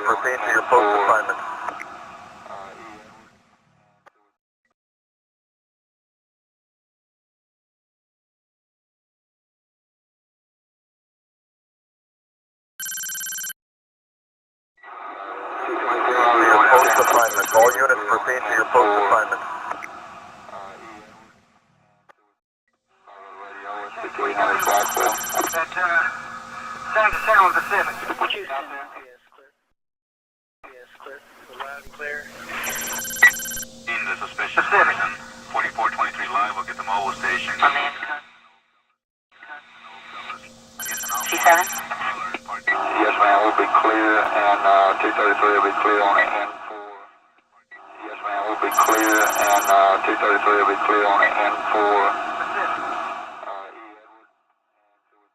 proceed to your post assignment. Post assignment. All units proceed to your post assignment. That's San Pacific. Houston. Yes, clear. Loud and clear. In the suspicious person, 4423 live, we'll get the mobile station. C7? Yes, ma'am, we'll be clear, and 233 will be clear on the N4. Yes, ma'am, we'll be clear, and 233 will be clear on the N4.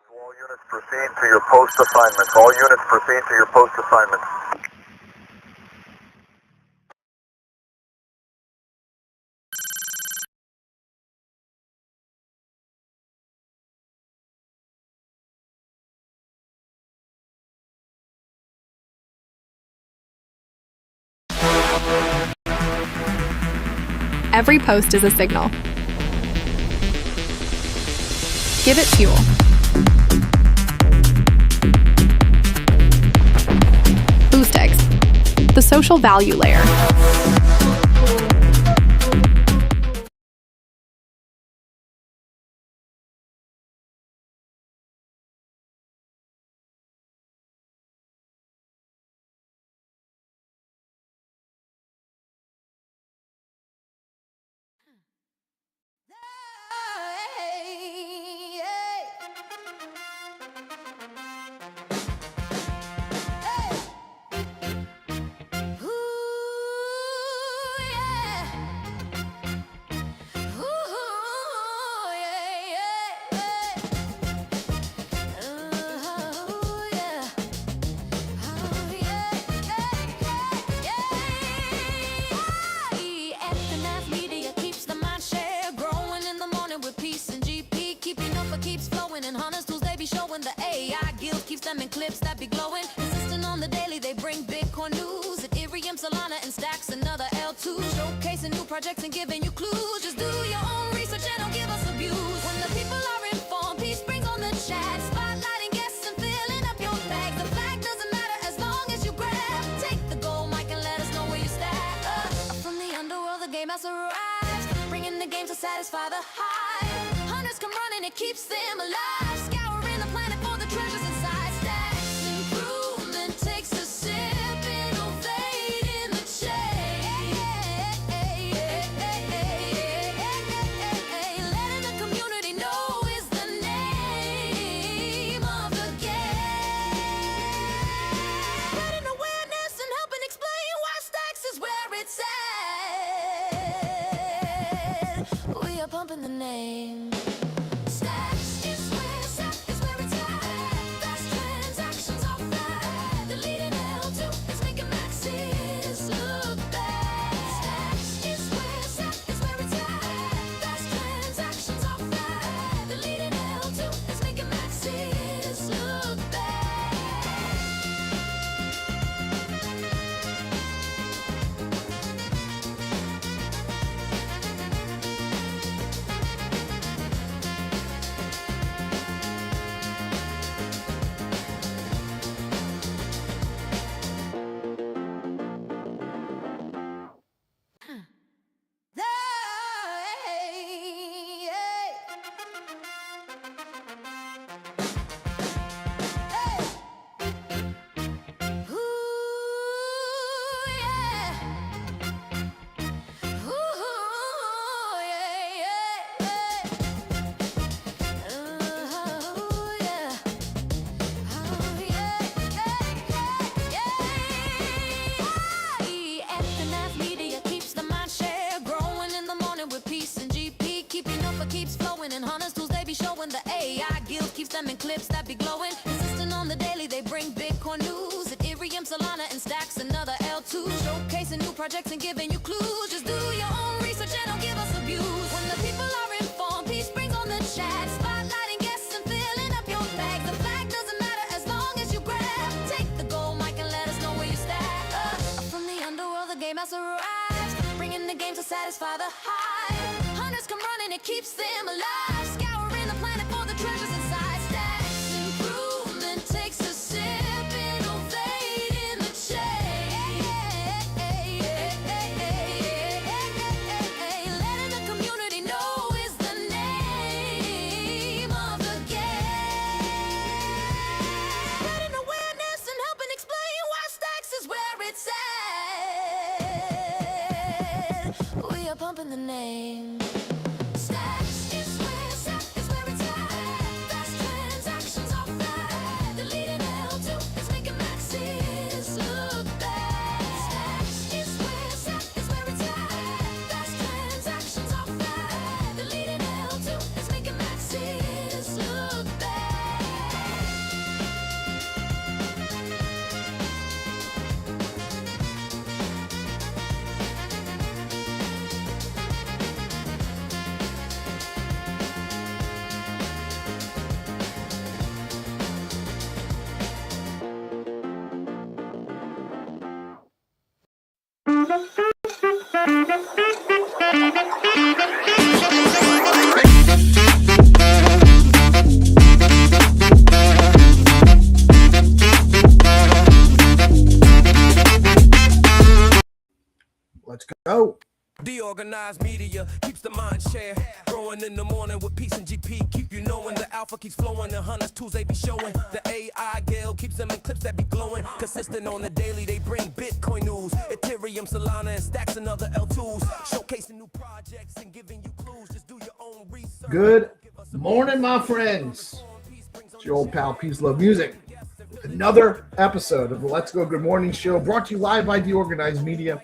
All units proceed to your post assignments. All units proceed to your post assignments. Every post is a signal. Give it fuel. Boost eggs, the social value layer. Keeps flowing and hunters tools they be showing. The AI guild keeps them in clips that be glowing. Consistent on the daily, they bring Bitcoin news. Ethereum, Solana, and stacks another L2. Showcasing new projects and giving you clues. Just do your own research and don't give us abuse. When the people are informed, peace brings on the chat. Spotlighting guests and filling up your bag. The flag doesn't matter as long as you grab. Take the gold mic and let us know where you stack. From the underworld, the game has arrived. Bringing the game to satisfy the hive. Hunters come running, it keeps them alive. Scouring the planet for the treasures inside. Stacks improvement takes a sip, innovate in the chain. Letting the community know is the name of the game. Spreading awareness and helping explain why Stacks is where it's at. We are pumping the name. Stacks is where it's at. Fast transactions are fat. The leading L2 is making maxis look bad. Stacks is where it's at. Fast transactions are fat. The leading L2 is making maxis look bad. And hunters tools they be showing. The AI guild keeps them in clips that be glowing. Consistent on the daily, they bring Bitcoin news. Ethereum, Solana, and stacks another L2. Showcasing new projects and giving you clues. Just do your own research and don't give us abuse. When the people are informed, peace brings on the chat. Spotlighting guests and filling up your bag. The flag doesn't matter as long as you grab. Take the gold mic and let us know where you stand. game has arrived, bringing the game to satisfy the hype. Hunters come running, it keeps them alive, scouring the planet for the treasures inside. Stacks improvement takes a sip, innovate in the chain. Letting the community know is the name of the game. Spreading awareness and helping explain why Stacks is where it's at. We are pumping the name. Stacks is where it's at. Fast transactions are fat. The leading L2 is making maxis look bad. Stacks is where it's at. Fast transactions are fat. The leading L2 is making maxis look bad. Let's go. DeOrganized media keeps the mind share growing in the morning with peace and GP. Keep you knowing the alpha keeps flowing. The hunters tools they be showing. The AI gale keeps them in clips that be glowing. Consistent on the daily, they bring Bitcoin news, Ethereum, Solana, and Stacks and other L2s. Showcasing new projects and giving you clues. Just do your own research. Good morning, my friends. It's your old pal, Peace Love Music. Another episode of the Let's Go Good Morning Show, brought to you live by DeOrganized Media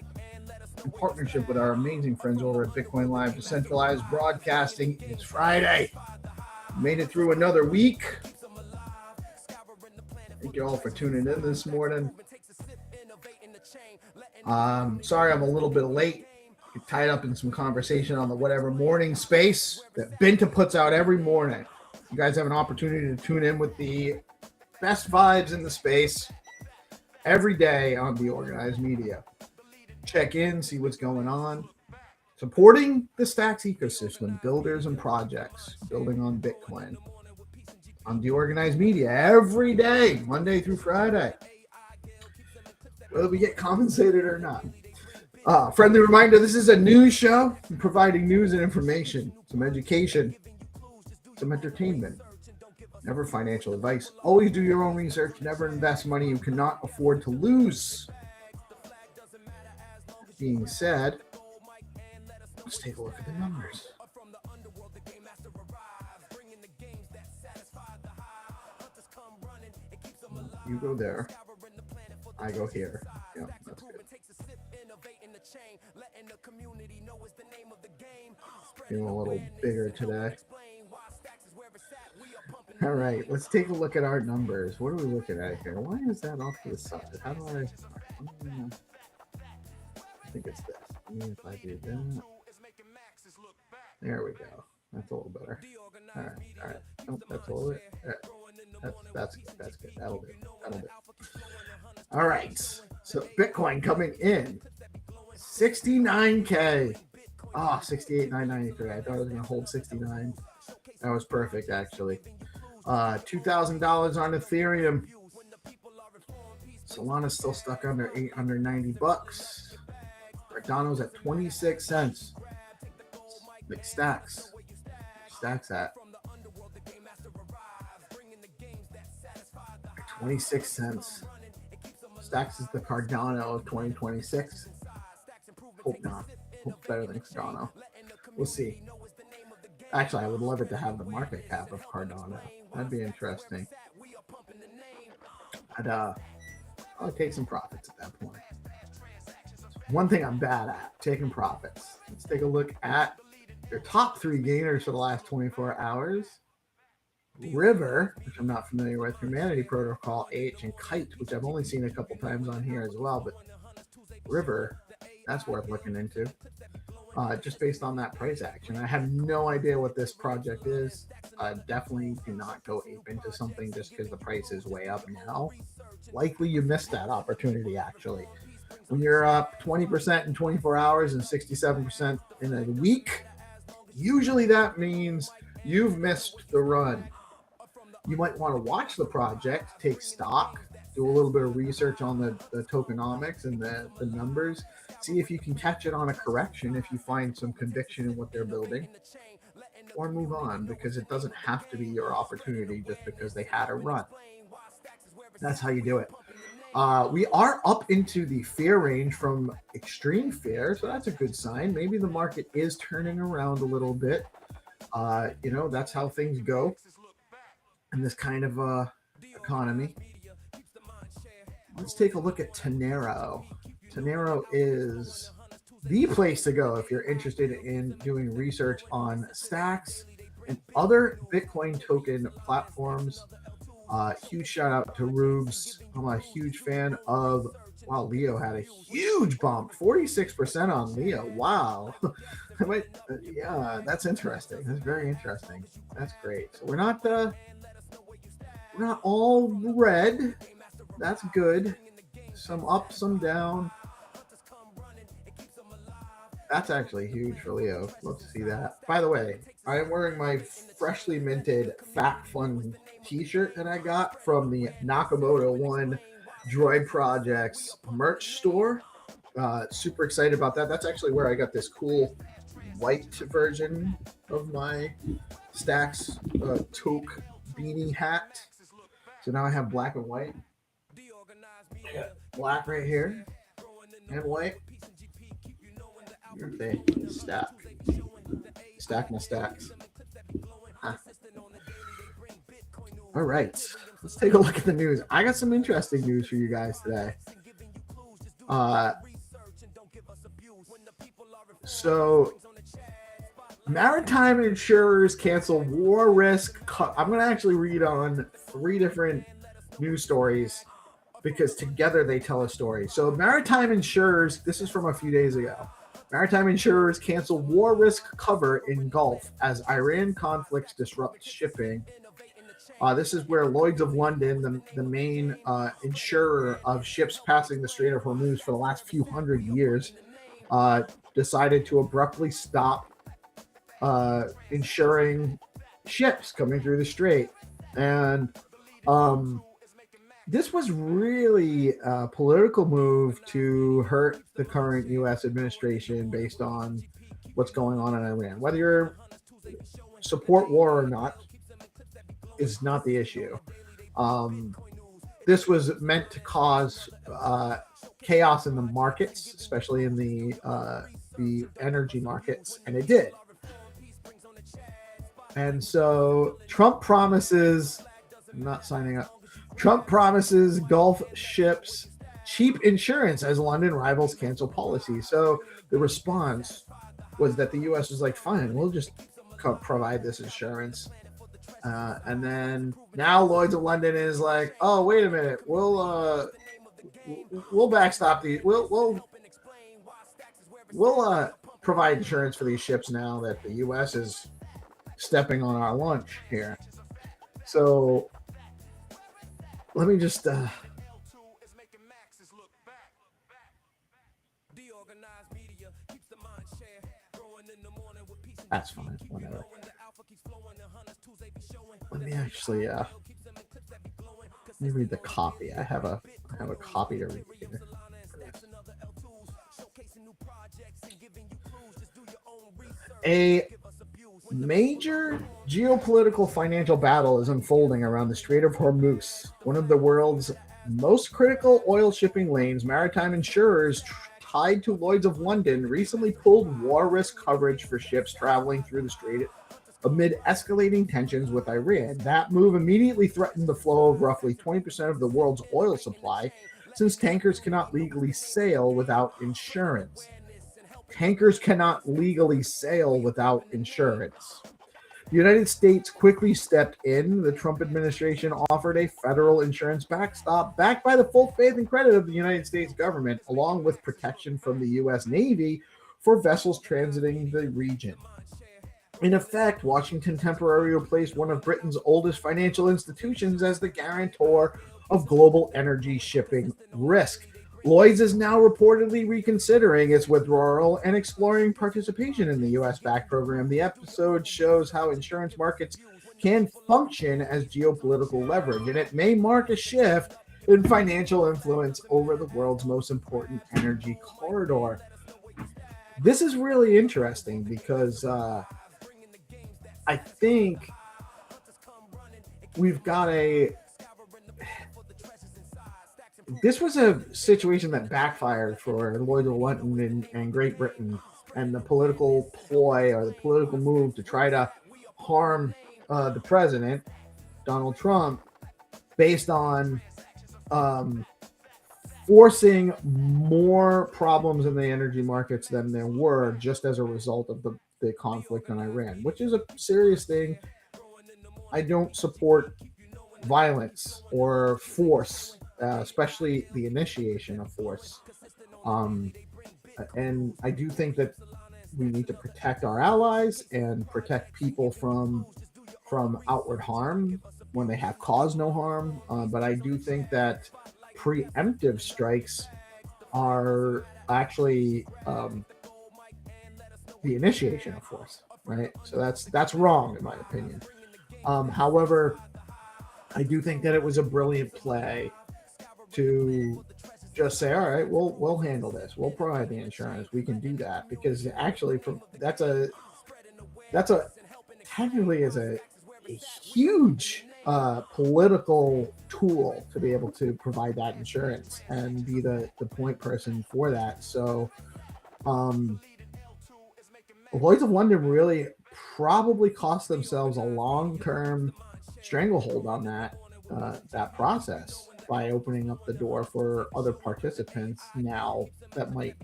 in partnership with our amazing friends over at Bitcoin Live Decentralized Broadcasting. It's Friday. Made it through another week. Thank you all for tuning in this morning. Sorry I'm a little bit late. Get tied up in some conversation on the whatever morning space that Binta puts out every morning. You guys have an opportunity to tune in with the best vibes in the space every day on DeOrganized Media. Check in, see what's going on. Supporting the Stacks ecosystem, builders and projects, building on Bitcoin. On DeOrganized Media every day, Monday through Friday. Whether we get compensated or not. Friendly reminder, this is a news show. I'm providing news and information, some education, some entertainment. Never financial advice. Always do your own research. Never invest money you cannot afford to lose. Being said, let's take a look at the numbers. You go there. I go here. Yeah, that's good. Feeling a little bigger today. All right, let's take a look at our numbers. What are we looking at here? Why is that off to the side? How do I think it's this. If I do that. There we go. That's a little better. All right. Nope, that's a little bit. All right. That's good. That's good. That'll do. All right. So Bitcoin coming in 69K. 68,993. I thought I was going to hold 69. That was perfect, actually. $2,000 on Ethereum. Solana's still stuck under $890. Cardano's at 26 cents. Like Stacks at 26 cents. Stacks is the Cardano of 2026. Hope not. Hope better than Cardano. We'll see. Actually, I would love it to have the market cap of Cardano. That'd be interesting. I'll take some profits at that point. One thing I'm bad at, taking profits. Let's take a look at your top three gainers for the last 24 hours. River, which I'm not familiar with, Humanity Protocol, AH, and Kite, which I've only seen a couple times on here as well, but River, that's worth looking into. Just based on that price action. I have no idea what this project is. Definitely do not go ape into something just because the price is way up now. Likely you missed that opportunity, actually. When you're up 20% in 24 hours and 67% in a week, usually that means you've missed the run. You might want to watch the project, take stock, do a little bit of research on the tokenomics and the numbers, see if you can catch it on a correction if you find some conviction in what they're building, or move on, because it doesn't have to be your opportunity just because they had a run. That's how you do it. We are up into the fear range from extreme fear, so that's a good sign. Maybe the market is turning around a little bit. That's how things go in this kind of economy. Let's take a look at Tenero. Tenero is the place to go if you're interested in doing research on stacks and other Bitcoin token platforms. Huge shout out to Rubes. I'm a huge fan of, wow, Leo had a huge bump, 46% on Leo. Wow. That's interesting. That's very interesting. That's great. So we're not all red. That's good. Some up, some down. That's actually huge for Leo. Love to see that. By the way, I am wearing my freshly minted Fact Fun t-shirt that I got from the Nakamoto One Droid Projects merch store. Super excited about that. That's actually where I got this cool white version of my Stacks toque beanie hat. So now I have black and white. Yeah, black right here and white. They stack my stacks. All right, let's take a look at the news. I got some interesting news for you guys today. So maritime insurers cancel war risk. I'm going to actually read on 3 different news stories because together they tell a story. So maritime insurers, this is from a few days ago. Maritime insurers cancel war risk cover in Gulf as Iran conflicts disrupt shipping. This is where Lloyd's of London, the main insurer of ships passing the Strait of Hormuz for the last few hundred years, decided to abruptly stop insuring ships coming through the strait. And this was really a political move to hurt the current U.S. administration based on what's going on in Iran. Whether you support war or not is not the issue. This was meant to cause chaos in the markets, especially in the energy markets, and it did. And so Trump promises, I'm not signing up. Trump promises Gulf ships cheap insurance as London rivals cancel policy. So the response was that the U.S. was like, fine, we'll just provide this insurance. And then now Lloyd's of London is like, oh, wait a minute, we'll backstop these. We'll provide insurance for these ships now that the U.S. is stepping on our lunch here. So let me just that's fine, whatever. Let me actually let me read the copy. I have a copy to read here. A major geopolitical financial battle is unfolding around the Strait of Hormuz, one of the world's most critical oil shipping lanes. Maritime insurers tied to Lloyd's of London recently pulled war risk coverage for ships traveling through the strait amid escalating tensions with Iran. That move immediately threatened the flow of roughly 20% of the world's oil supply, since tankers cannot legally sail without insurance. Tankers cannot legally sail without insurance. The United States quickly stepped in. The Trump administration offered a federal insurance backstop backed by the full faith and credit of the United States government, along with protection from the U.S. Navy for vessels transiting the region. In effect, Washington temporarily replaced one of Britain's oldest financial institutions as the guarantor of global energy shipping risk. Lloyd's is now reportedly reconsidering its withdrawal and exploring participation in the U.S.-backed program. The episode shows how insurance markets can function as geopolitical leverage, and it may mark a shift in financial influence over the world's most important energy corridor. This is really interesting because I think we've got this was a situation that backfired for Lloyd's of London and Great Britain, and the political ploy or the political move to try to harm the president, Donald Trump, based on forcing more problems in the energy markets than there were just as a result of the conflict in Iran, which is a serious thing. I don't support violence or force, especially the initiation of force. And I do think that we need to protect our allies and protect people from outward harm when they have caused no harm. But I do think that preemptive strikes are actually the initiation of force, right? So that's wrong in my opinion. However, I do think that it was a brilliant play to just say, all right, we'll handle this. We'll provide the insurance. We can do that, because actually that's technically is a huge political tool to be able to provide that insurance and be the point person for that. So Lloyd's of London really probably cost themselves a long-term stranglehold on that process by opening up the door for other participants now that might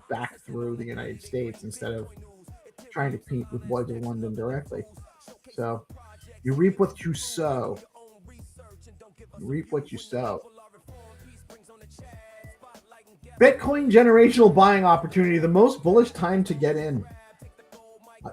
back through the United States instead of trying to compete with Lloyd's of London directly. So you reap what you sow. You reap what you sow. Bitcoin generational buying opportunity, the most bullish time to get in.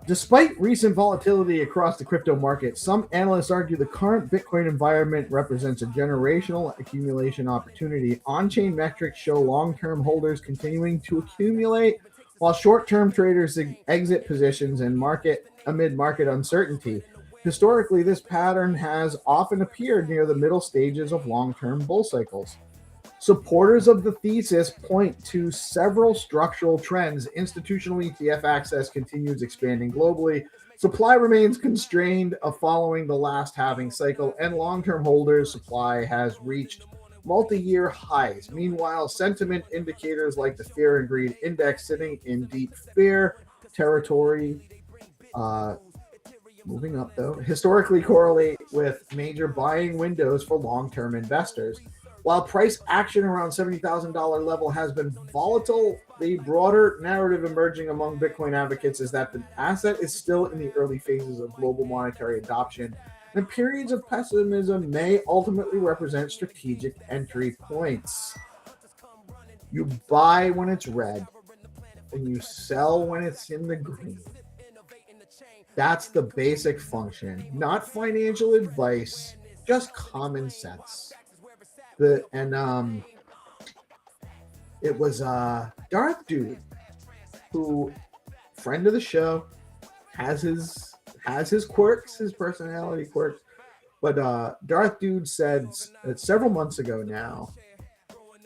Despite recent volatility across the crypto market, some analysts argue the current Bitcoin environment represents a generational accumulation opportunity. On-chain metrics show long-term holders continuing to accumulate, while short-term traders exit positions amid market uncertainty. Historically, this pattern has often appeared near the middle stages of long-term bull cycles. Supporters of the thesis point to several structural trends. Institutional ETF access continues expanding globally. Supply remains constrained following the last halving cycle, and long-term holders' supply has reached multi-year highs. Meanwhile, sentiment indicators like the Fear and Greed Index sitting in deep fear territory, moving up though, historically correlate with major buying windows for long-term investors. While price action around $70,000 level has been volatile, the broader narrative emerging among Bitcoin advocates is that the asset is still in the early phases of global monetary adoption, and periods of pessimism may ultimately represent strategic entry points. You buy when it's red, and you sell when it's in the green. That's the basic function. Not financial advice, just common sense. It was Darth Dude, who, friend of the show, has his quirks, his personality quirks. But Darth Dude said several months ago now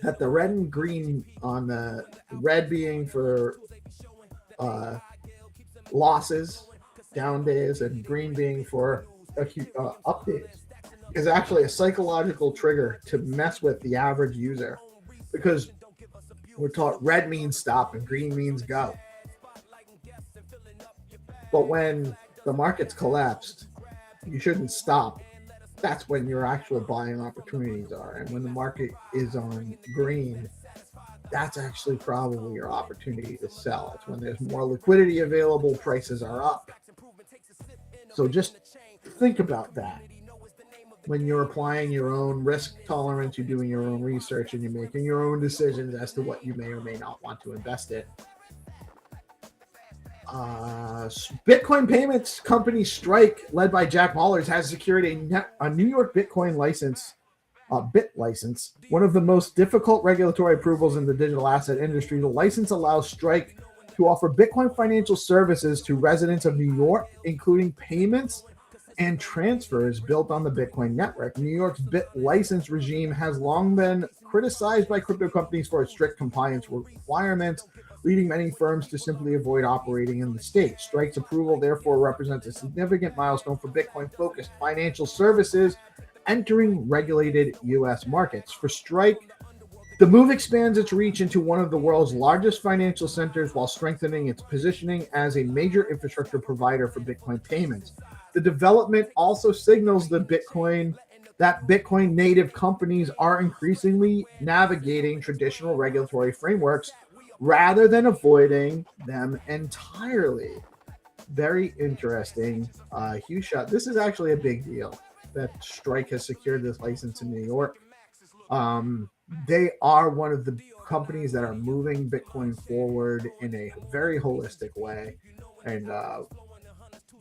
that the red and green, on the red being for losses, down days, and green being for up days, is actually a psychological trigger to mess with the average user, because we're taught red means stop and green means go. But when the market's collapsed, you shouldn't stop. That's when your actual buying opportunities are. And when the market is on green, that's actually probably your opportunity to sell. It's when there's more liquidity available, prices are up. So just think about that. When you're applying your own risk tolerance, you're doing your own research, and you're making your own decisions as to what you may or may not want to invest in. Bitcoin payments company Strike, led by Jack Mallers, has secured a New York Bitcoin license Bit license, one of the most difficult regulatory approvals in the digital asset industry. The license allows Strike to offer Bitcoin financial services to residents of New York, including payments and transfers built on the Bitcoin network. New York's Bit license regime has long been criticized by crypto companies for its strict compliance requirements, leading many firms to simply avoid operating in the state. Strike's approval, therefore, represents a significant milestone for Bitcoin-focused financial services entering regulated U.S. markets. For Strike, the move expands its reach into one of the world's largest financial centers while strengthening its positioning as a major infrastructure provider for Bitcoin payments. The development also signals that Bitcoin native companies are increasingly navigating traditional regulatory frameworks rather than avoiding them entirely. Very interesting. Huge shot. This is actually a big deal that Strike has secured this license in New York. They are one of the companies that are moving Bitcoin forward in a very holistic way, and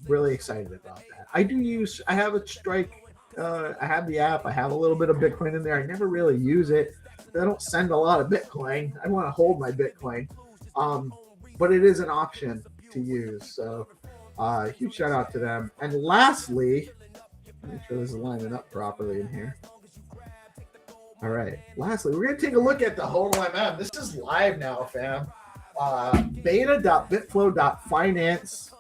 really excited about that. I have a Strike, I have the app, I have a little bit of Bitcoin in there. I never really use it. I don't send a lot of Bitcoin. I want to hold my Bitcoin, but it is an option to use. So huge shout out to them. And lastly, make sure this is lining up properly in here. All right. Lastly, we're going to take a look at the HODLMM. This is live now, fam. Beta.bitflow.finance.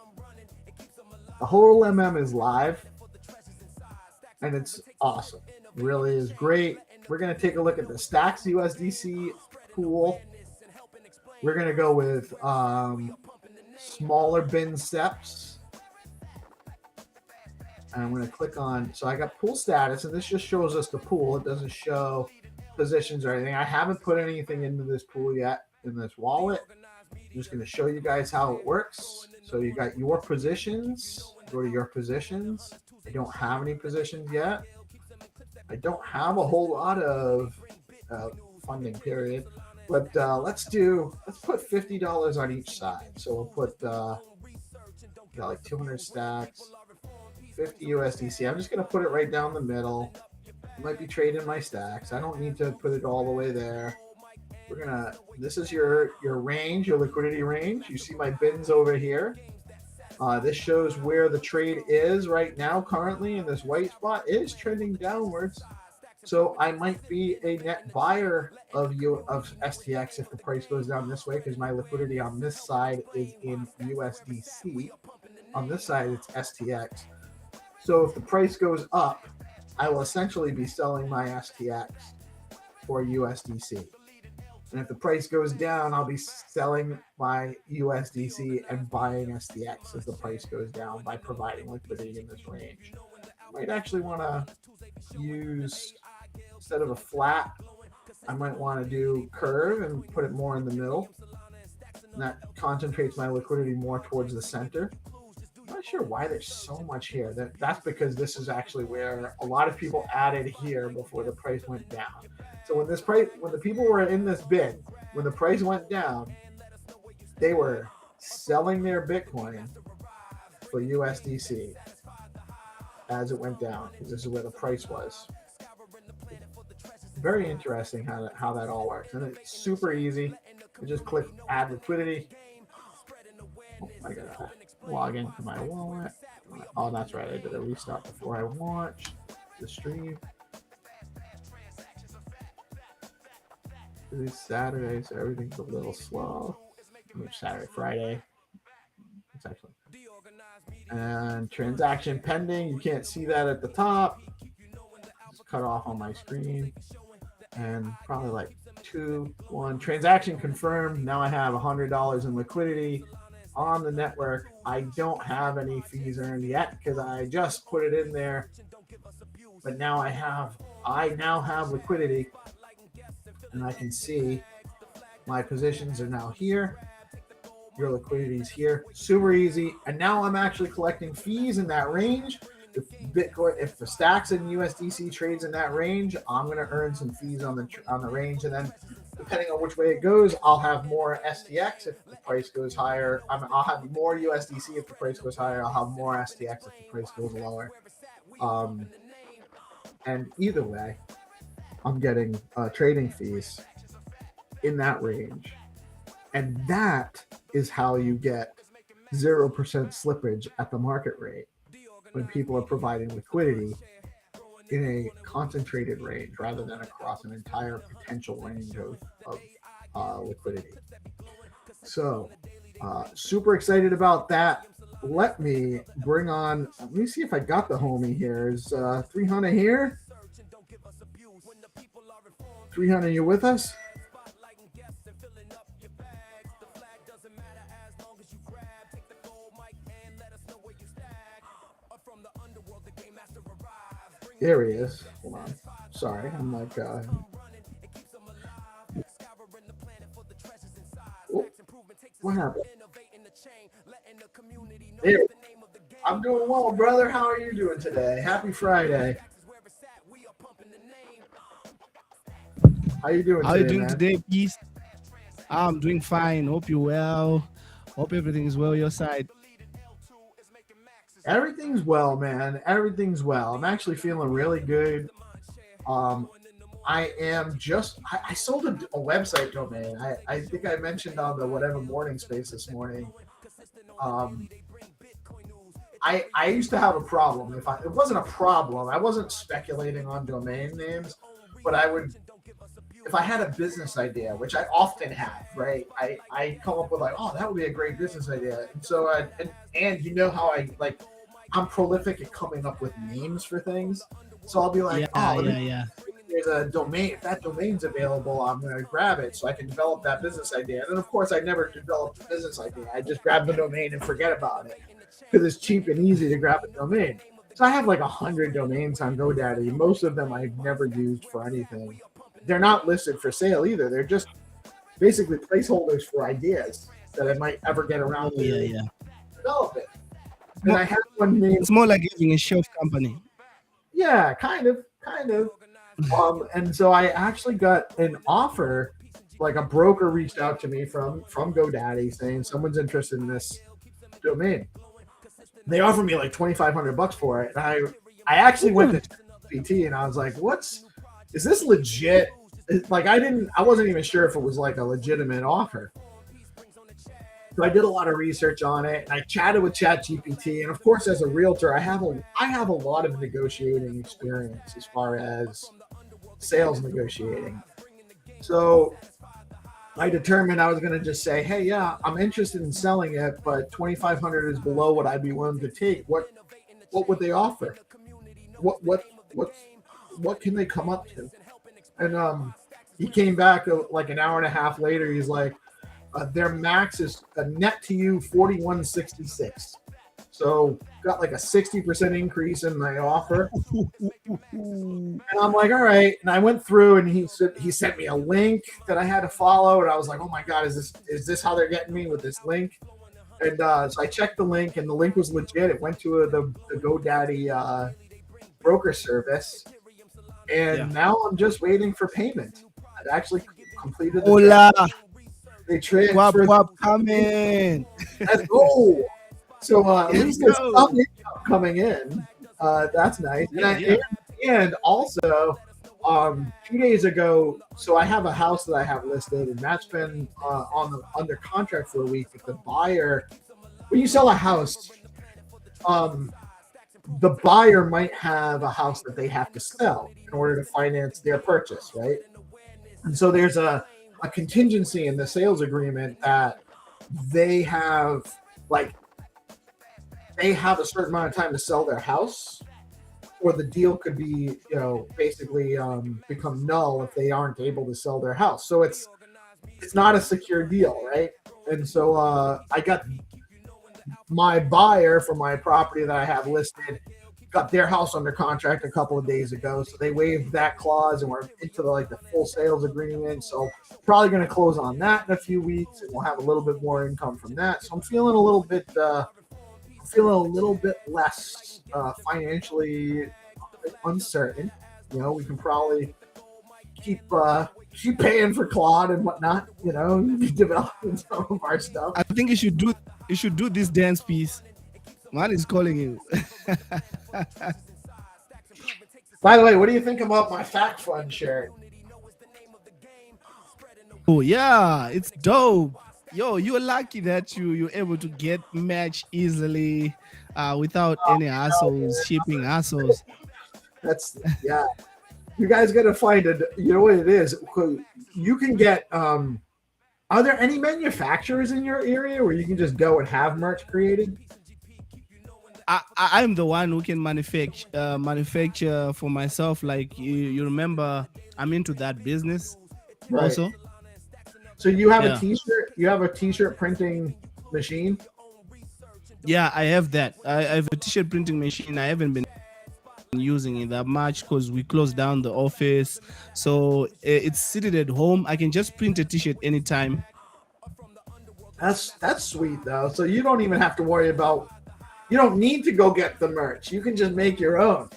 The HODLMM is live, and it's awesome. It really is great. We're going to take a look at the Stacks USDC pool. We're going to go with smaller bin steps. And I'm going to click on, so I got pool status, and this just shows us the pool. It doesn't show positions or anything. I haven't put anything into this pool yet in this wallet. I'm just going to show you guys how it works. So you got your positions. Go to your positions. I don't have any positions yet. I don't have a whole lot of funding period, but let's put $50 on each side. So we'll put got like 200 stacks. 50 USDC. I'm just going to put it right down the middle. I might be trading my stacks. I don't need to put it all the way there. This is your range, your liquidity range. You see my bins over here. This shows where the trade is right now, currently in this white spot. It is trending downwards. So I might be a net buyer of STX if the price goes down this way, because my liquidity on this side is in USDC. On this side, it's STX. So if the price goes up, I will essentially be selling my STX for USDC. And if the price goes down, I'll be selling my USDC and buying STX as the price goes down by providing liquidity in this range. I might actually want to use, instead of a flat, I might want to do curve and put it more in the middle. And that concentrates my liquidity more towards the center. I'm not sure why there's so much here. That's because this is actually where a lot of people added here before the price went down. So when the people were in this bid, when the price went down, they were selling their Bitcoin for USDC as it went down, because this is where the price was. Very interesting how that all works. And it's super easy. You just click add liquidity. Oh, I gotta log into my wallet. Oh, that's right. I did a restart before I launched the stream. It is Saturday, so everything's a little slow. Saturday, Friday. It's actually. And transaction pending. You can't see that at the top. It's cut off on my screen. And probably like 2-1 transaction confirmed. Now I have $100 in liquidity on the network. I don't have any fees earned yet because I just put it in there. But now I now have liquidity, and I can see my positions are now here. Your liquidity is here. Super easy. And now I'm actually collecting fees in that range. If the stacks and USDC trades in that range, I'm going to earn some fees on the range, and then depending on which way it goes, I'll have more STX if the price goes higher. I'll have more USDC if the price goes higher. I'll have more STX if the price goes lower. And either way, I'm getting trading fees in that range. And that is how you get 0% slippage at the market rate when people are providing liquidity in a concentrated range rather than across an entire potential range of liquidity. So super excited about that. Let me see if I got the homie here. Is 300 here? 300, you with us? There he is. Hold on. Sorry, I'm like what happened? There. I'm doing well, brother. How are you doing today? Happy Friday. How you doing? How are you doing man? today, Peace? I'm doing fine. Hope you're well. Hope everything is well your side. Everything's well, man. Everything's well. I'm actually feeling really good. I am just I sold a website domain. I think I mentioned on the whatever morning space this morning. I used to have a problem. It wasn't a problem. I wasn't speculating on domain names, but I would, if I had a business idea, which I often have, right? I come up with like, oh, that would be a great business idea. And so and you know how I'm prolific at coming up with names for things. So I'll be like, there's a domain. If that domain's available, I'm going to grab it so I can develop that business idea. And then, of course, I never developed a business idea. I just grab the domain and forget about it because it's cheap and easy to grab a domain. So I have like 100 domains on GoDaddy. Most of them I've never used for anything. They're not listed for sale either. They're just basically placeholders for ideas that I might ever get around to develop it. And I have one name. It's more like having a shelf company. Yeah, kind of. And so I actually got an offer, like a broker reached out to me from GoDaddy saying someone's interested in this domain. They offered me like $2,500 for it. And I actually went to PT and I was like, is this legit? Like I wasn't even sure if it was like a legitimate offer. So I did a lot of research on it, and I chatted with ChatGPT. And of course, as a realtor, I have a lot of negotiating experience as far as sales negotiating. So I determined I was going to just say, hey, yeah, I'm interested in selling it, but $2,500 is below what I'd be willing to take. What would they offer? What can they come up to? And he came back like an hour and a half later. He's like, their max is a net to you 4166. So got like a 60% increase in my offer. And I'm like, all right. And I went through and he sent me a link that I had to follow. And I was like, oh my God, is this how they're getting me with this link? And so I checked the link and the link was legit. It went to the GoDaddy broker service. And now I'm just waiting for payment. I've actually completed the Hola. They transferred. Coming. Let's go. So at least there's some income coming in. That's nice. And also, 2 days ago, so I have a house that I have listed, and that's been under contract for a week. But the buyer, when you sell a house, the buyer might have a house that they have to sell in order to finance their purchase, right? And so there's a contingency in the sales agreement that they have a certain amount of time to sell their house, or the deal could be, basically become null if they aren't able to sell their house. So it's not a secure deal, right? And so I got my buyer for my property that I have listed, got their house under contract a couple of days ago. So they waived that clause and we're into the full sales agreement. So probably going to close on that in a few weeks, and we'll have a little bit more income from that. So I'm feeling a little bit less financially uncertain. We can probably keep paying for Claude and whatnot, developing some of our stuff. I think you should do this dance piece. Man is calling you. By the way, what do you think about my fact fund shirt? Oh yeah, it's dope. Yo, you're lucky that you're able to get match easily without any hassles, shipping hassles. That's yeah. You guys got to find it. You know what it is? You can get. Are there any manufacturers in your area where you can just go and have merch created? I'm the one who can manufacture for myself. Like you remember, I'm into that business also. So you have Yeah. a T-shirt. You have a T-shirt printing machine. Yeah, I have that. I have a t-shirt printing machine. I haven't been using it that much because we closed down the office. So it's seated at home. I can just print a t-shirt anytime. That's sweet though. So you don't even have to worry about. You don't need to go get the merch. You can just make your own.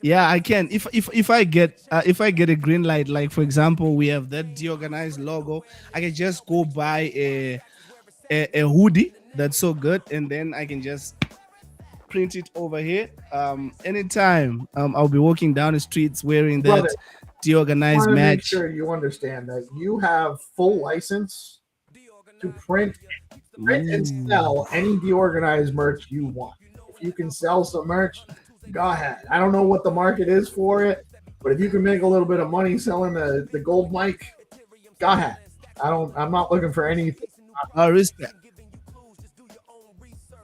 Yeah, I can. If I get a green light, like for example, we have that DeOrganized logo, I can just go buy a hoodie that's so good, and then I can just print it over here. Anytime I'll be walking down the streets wearing that Brother, I DeOrganized want to make match. sure you understand that you have full license to print and sell any DeOrganized merch you want. If you can sell some merch, go ahead. I don't know what the market is for it, but if you can make a little bit of money selling the gold mic, go ahead. I'm not looking for anything. Respect.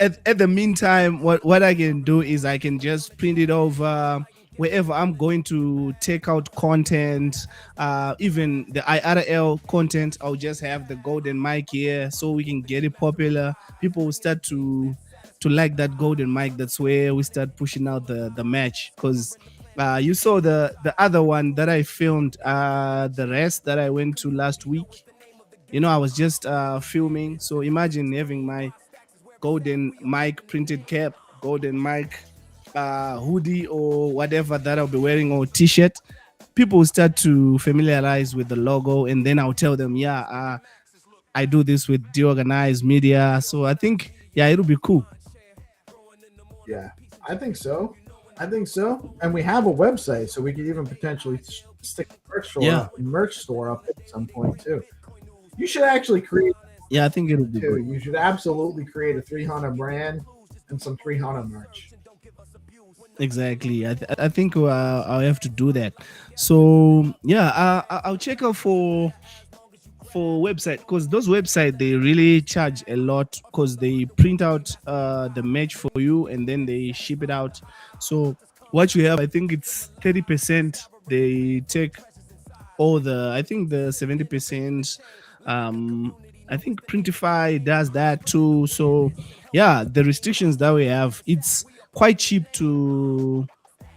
At the meantime, what I can do is I can just print it over wherever I'm going to take out content, even the IRL content. I'll just have the golden mic here so we can get it popular. People will start to like that golden mic. That's where we start pushing out the match, because you saw the other one that I filmed, the rest that I went to last week. I was just filming. So imagine having my golden mic printed cap, golden mic hoodie or whatever that I'll be wearing, or t-shirt. People will start to familiarize with the logo, and then I'll tell them, I do this with DeOrganized Media. So I think, it'll be cool. Yeah, I think so. And we have a website, so we could even potentially stick a merch store up at some point too. You should actually create. Yeah, I think it'll be too. good. You should absolutely create a 300 brand and some 300 merch. Exactly. I think I'll have to do that. So I'll check out for website, because those websites, they really charge a lot, because they print out the match for you and then they ship it out. So what you have, I think it's 30%. They take all I think the 70%. I think Printify does that too. So the restrictions that we have, it's quite cheap to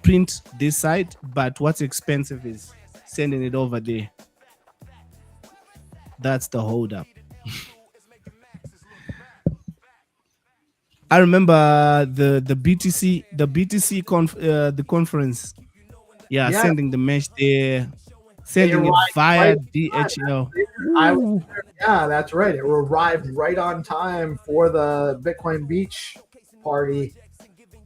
print this side, but what's expensive is sending it over there. That's the hold up. I remember the BTC the conference. Sending the mesh there, sending it via DHL. That's right. It arrived right on time for the Bitcoin Beach party.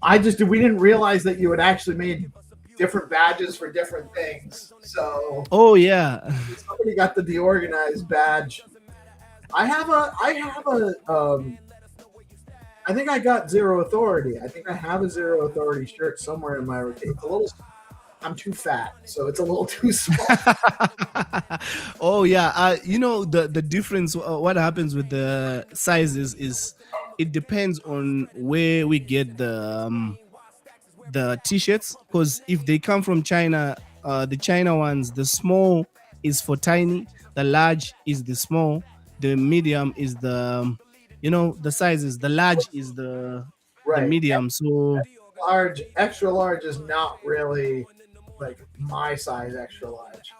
We didn't realize that you had actually made different badges for different things. So somebody got the DeOrganized badge. I think I got Zero Authority. I think I have a Zero Authority shirt somewhere in my rotation. I'm too fat, so it's a little too small. The difference, what happens with the sizes is it depends on where we get the t-shirts, because if they come from China, the China ones, the small is for tiny, the large is the small, the medium is the sizes, the large is the medium. So extra large is not really like my size extra large.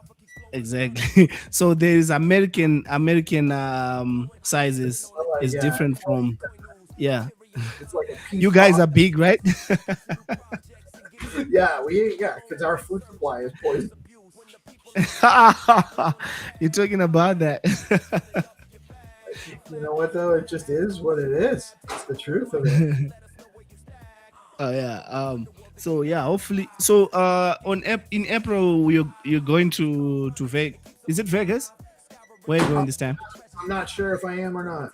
Exactly. So there is American sizes is different from It's like you guys are big, right? because our food supply is poison. You're talking about that. You know what though? It just is what it is. It's the truth of it. So yeah, hopefully. So in April you're going to Vegas. Is it Vegas? Where are you going this time? I'm not sure if I am or not.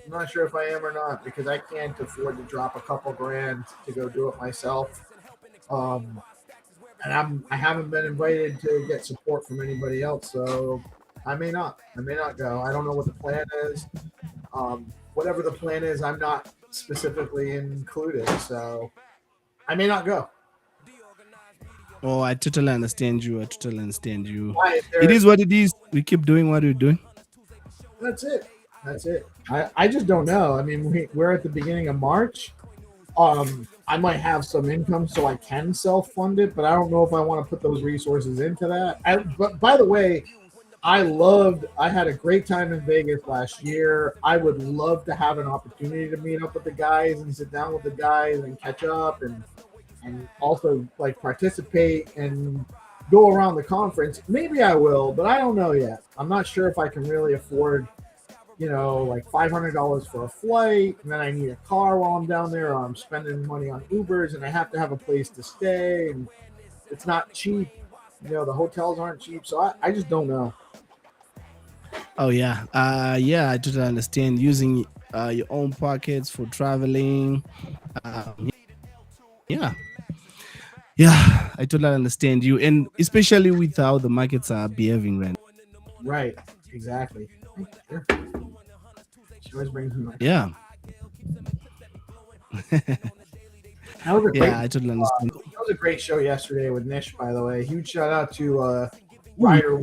I'm not sure if I am or not because I can't afford to drop a couple grand to go do it myself. Um, and I haven't been invited to get support from anybody else, so I may not. I may not go. I don't know what the plan is. Whatever the plan is, I'm not specifically included, so I may not go. Oh, I totally understand you. I totally understand you. Why, It is what it is. We keep doing what we're doing. That's it. That's it. I just don't know. I mean, we're at the beginning of March. I might have some income so I can self-fund it, but I don't know if I want to put those resources into that. But by the way, I had a great time in Vegas last year. I would love to have an opportunity to meet up with the guys and sit down with the guys and catch up and also like participate and go around the conference. Maybe I will, but I don't know yet. I'm not sure if I can really afford, like $500 for a flight, and then I need a car while I'm down there, or I'm spending money on Ubers, and I have to have a place to stay, and it's not cheap. The hotels aren't cheap, so I just don't know. Oh yeah, I totally understand using your own pockets for traveling. Yeah, I totally understand you, and especially with how the markets are behaving right now. Right, exactly. Sure. She always brings me. Yeah. That was a great, I totally understand. that was a great show yesterday with Nish, by the way. Huge shout out to Ryder.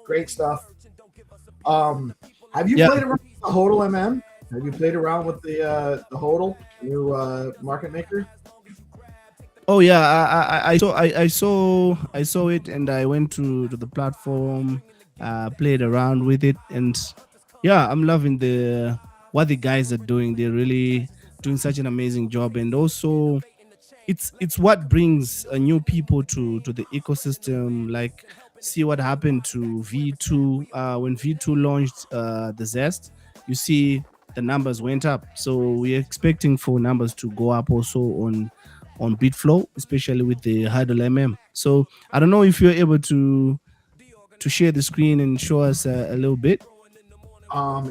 Great stuff. Have you played around with the HODLMM? Have you played around with the HODL, new market maker? Oh yeah, I saw it, and I went to the platform, played around with it, and yeah, I'm loving what the guys are doing. They're really doing such an amazing job, and also it's what brings new people to the ecosystem. Like, see what happened to V2 when V2 launched the Zest. You see the numbers went up, so we're expecting for numbers to go up also on Bitflow, especially with the HODLMM. So I don't know if you're able to share the screen and show us a little bit.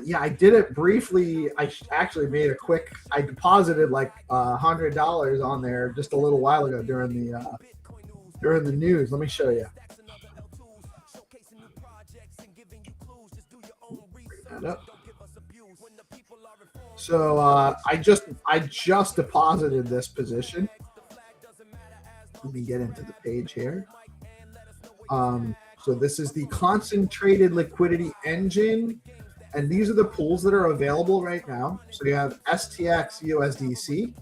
Yeah, I did it briefly. I actually made I deposited like $100 on there just a little while ago during the news. Let me show you. Bring that up. So I just deposited this position. Let me get into the page here. So this is the concentrated liquidity engine, and these are the pools that are available right now. So you have STX USDC,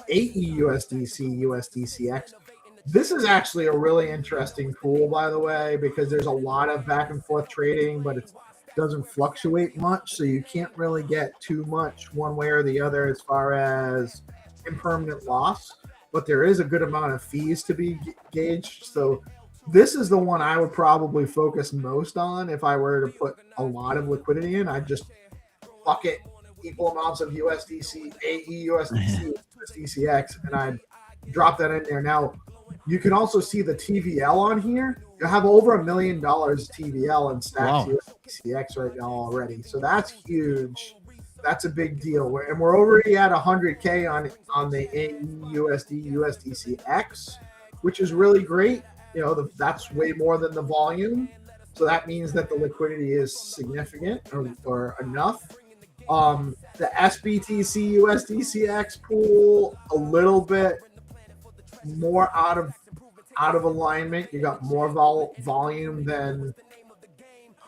AE USDC, USDCX. This is actually a really interesting pool, by the way, because there's a lot of back and forth trading, but it doesn't fluctuate much, so you can't really get too much one way or the other as far as impermanent loss. But there is a good amount of fees to be gauged. So this is the one I would probably focus most on if I were to put a lot of liquidity in. I'd just bucket equal amounts of USDC, AE, USDC, USDCX, and I'd drop that in there. Now, you can also see the TVL on here. You have over $1 million TVL in stacks USDCX right now already. So that's huge. That's a big deal. And we're already at 100K on the AUSD USDCX, which is really great. That's way more than the volume. So that means that the liquidity is significant or enough. The SBTC USDCX pool, a little bit more out of alignment. You got more volume than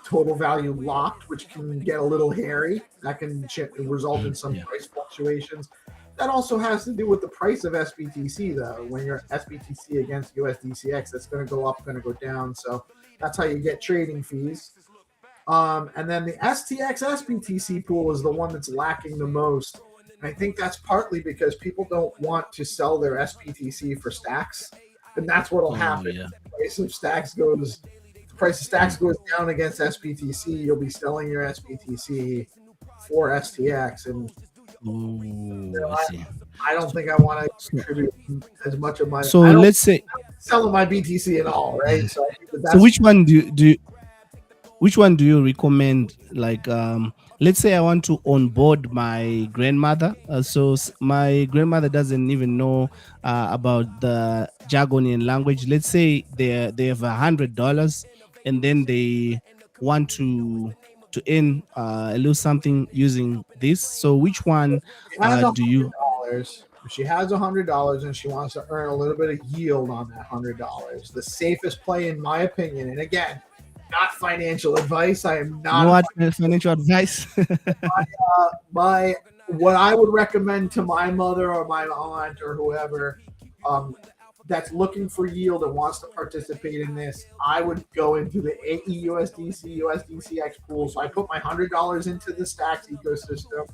total value locked, which can get a little hairy. That can result in some price fluctuations. That also has to do with the price of SBTC, though. When you're SBTC against USDCX, that's going to go up, going to go down. So that's how you get trading fees. And then the STX SBTC pool is the one that's lacking the most. And I think that's partly because people don't want to sell their SBTC for stacks. And that's what will happen. Yeah. The price of stacks goes down against SBTC. You'll be selling your SBTC for STX. And Oh, I see. I don't think I want to So, contribute as much of my. so I don't let's say, sell my BTC at all, right? So I think that so that's which one which one do you recommend? Like, let's say I want to onboard my grandmother. My grandmother doesn't even know about the jargonian language. Let's say they have $100, and then they want to earn a little something using this. So which one she has do you? $100. If she has $100 and she wants to earn a little bit of yield on that $100, the safest play, in my opinion, and again, not financial advice. I am not Know what financial advice? my what I would recommend to my mother or my aunt or whoever that's looking for yield and wants to participate in this. I would go into the AEUSDC USDCX pool. So I put my $100 into the Stacks ecosystem.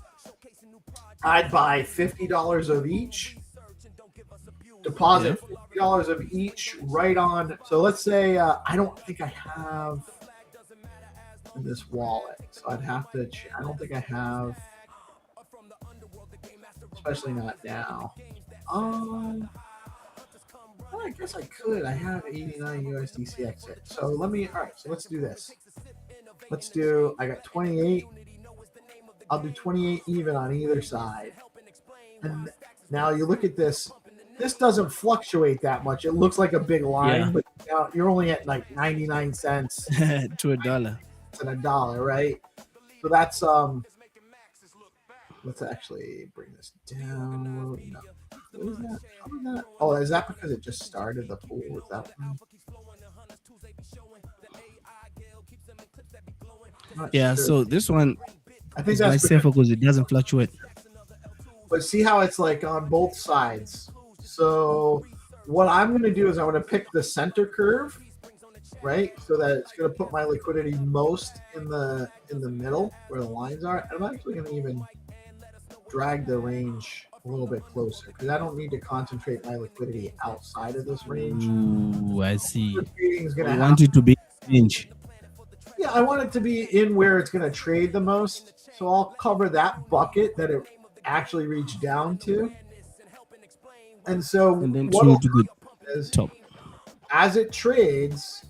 I'd buy $50 of each, deposit $50 of each right on. So let's say I don't think I have in this wallet, so I'd have to. I don't think I have, especially not now. Well, I guess I could. I have 89 USDCX hit. So let me. All right. So let's do this. Let's do. I got 28. I'll do 28 even on either side. And now you look at this. This doesn't fluctuate that much. It looks like a big line, but now you're only at like 99 cents to $1 and $1, right? So that's let's actually bring this down. No. What is that? How is that? Oh, is that because it just started the pool? Is that one? Yeah, sure. so this one I think is that's my safer because it doesn't fluctuate. But see how it's like on both sides. So what I'm going to do is I'm going to pick the center curve, right? So that it's going to put my liquidity most in the middle where the lines are. And I'm actually going to even drag the range a little bit closer because I don't need to concentrate my liquidity outside of this range. Ooh, I see. I want it to be range. Yeah, I want it to be in where it's going to trade the most. So I'll cover that bucket that it actually reached down to. And so And then what to the is, top. as it trades,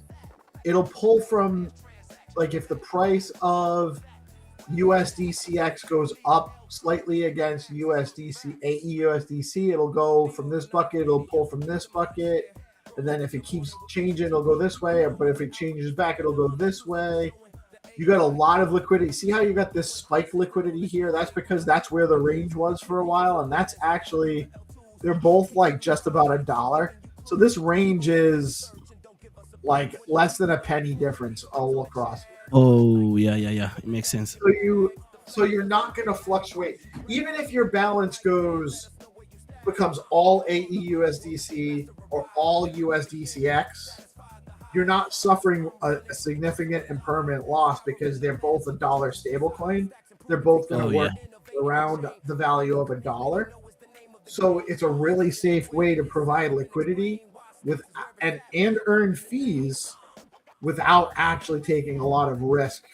it'll pull from, like if the price of USDCX goes up slightly against USDC, AEUSDC, it'll go from this bucket, it'll pull from this bucket. And then if it keeps changing, it'll go this way. But if it changes back, it'll go this way. You got a lot of liquidity. See how you got this spike liquidity here? That's because that's where the range was for a while. And that's actually, they're both like just about $1. So this range is like less than a penny difference all across. Oh, yeah. It makes sense. So you're not going to fluctuate. Even if your balance becomes all AEUSDC or all USDCX, you're not suffering a significant and permanent loss because they're both $1 stablecoin. They're both going to work around the value of $1. So it's a really safe way to provide liquidity and earn fees without actually taking a lot of risk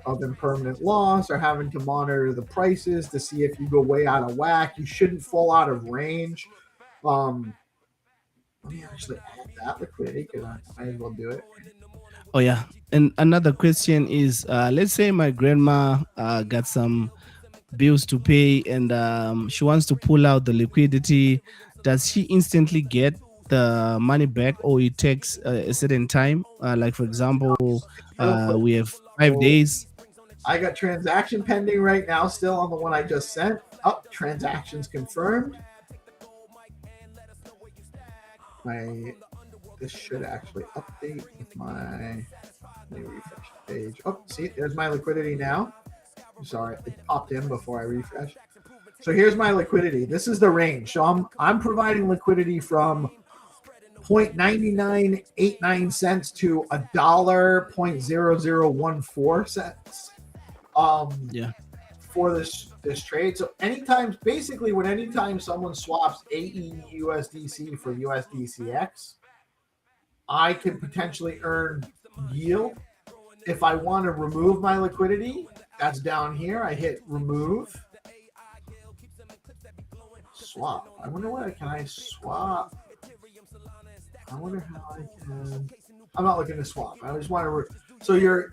of impermanent loss or having to monitor the prices to see if you go way out of whack. You shouldn't fall out of range. Let me actually add that liquidity because I might as well do it. Oh, yeah. And another question is, let's say my grandma got some bills to pay and she wants to pull out the liquidity. Does she instantly get the money back, or it takes a certain time? Like, for example, we have 5 days. I got transaction pending right now still on the one I just sent. Transactions confirmed. This should actually update with let me refresh the page. Oh, see, there's my liquidity now. I'm sorry, it popped in before I refreshed. So here's my liquidity. This is the range. So I'm providing liquidity from 0.9989 cents to $1.0014 cents. For this trade. So anytime someone swaps AEUSDC for USDCX, I can potentially earn yield. If I want to remove my liquidity, that's down here. I hit remove. swap. I wonder what can I swap. I wonder how I can. I'm not looking to swap. I just want to. So your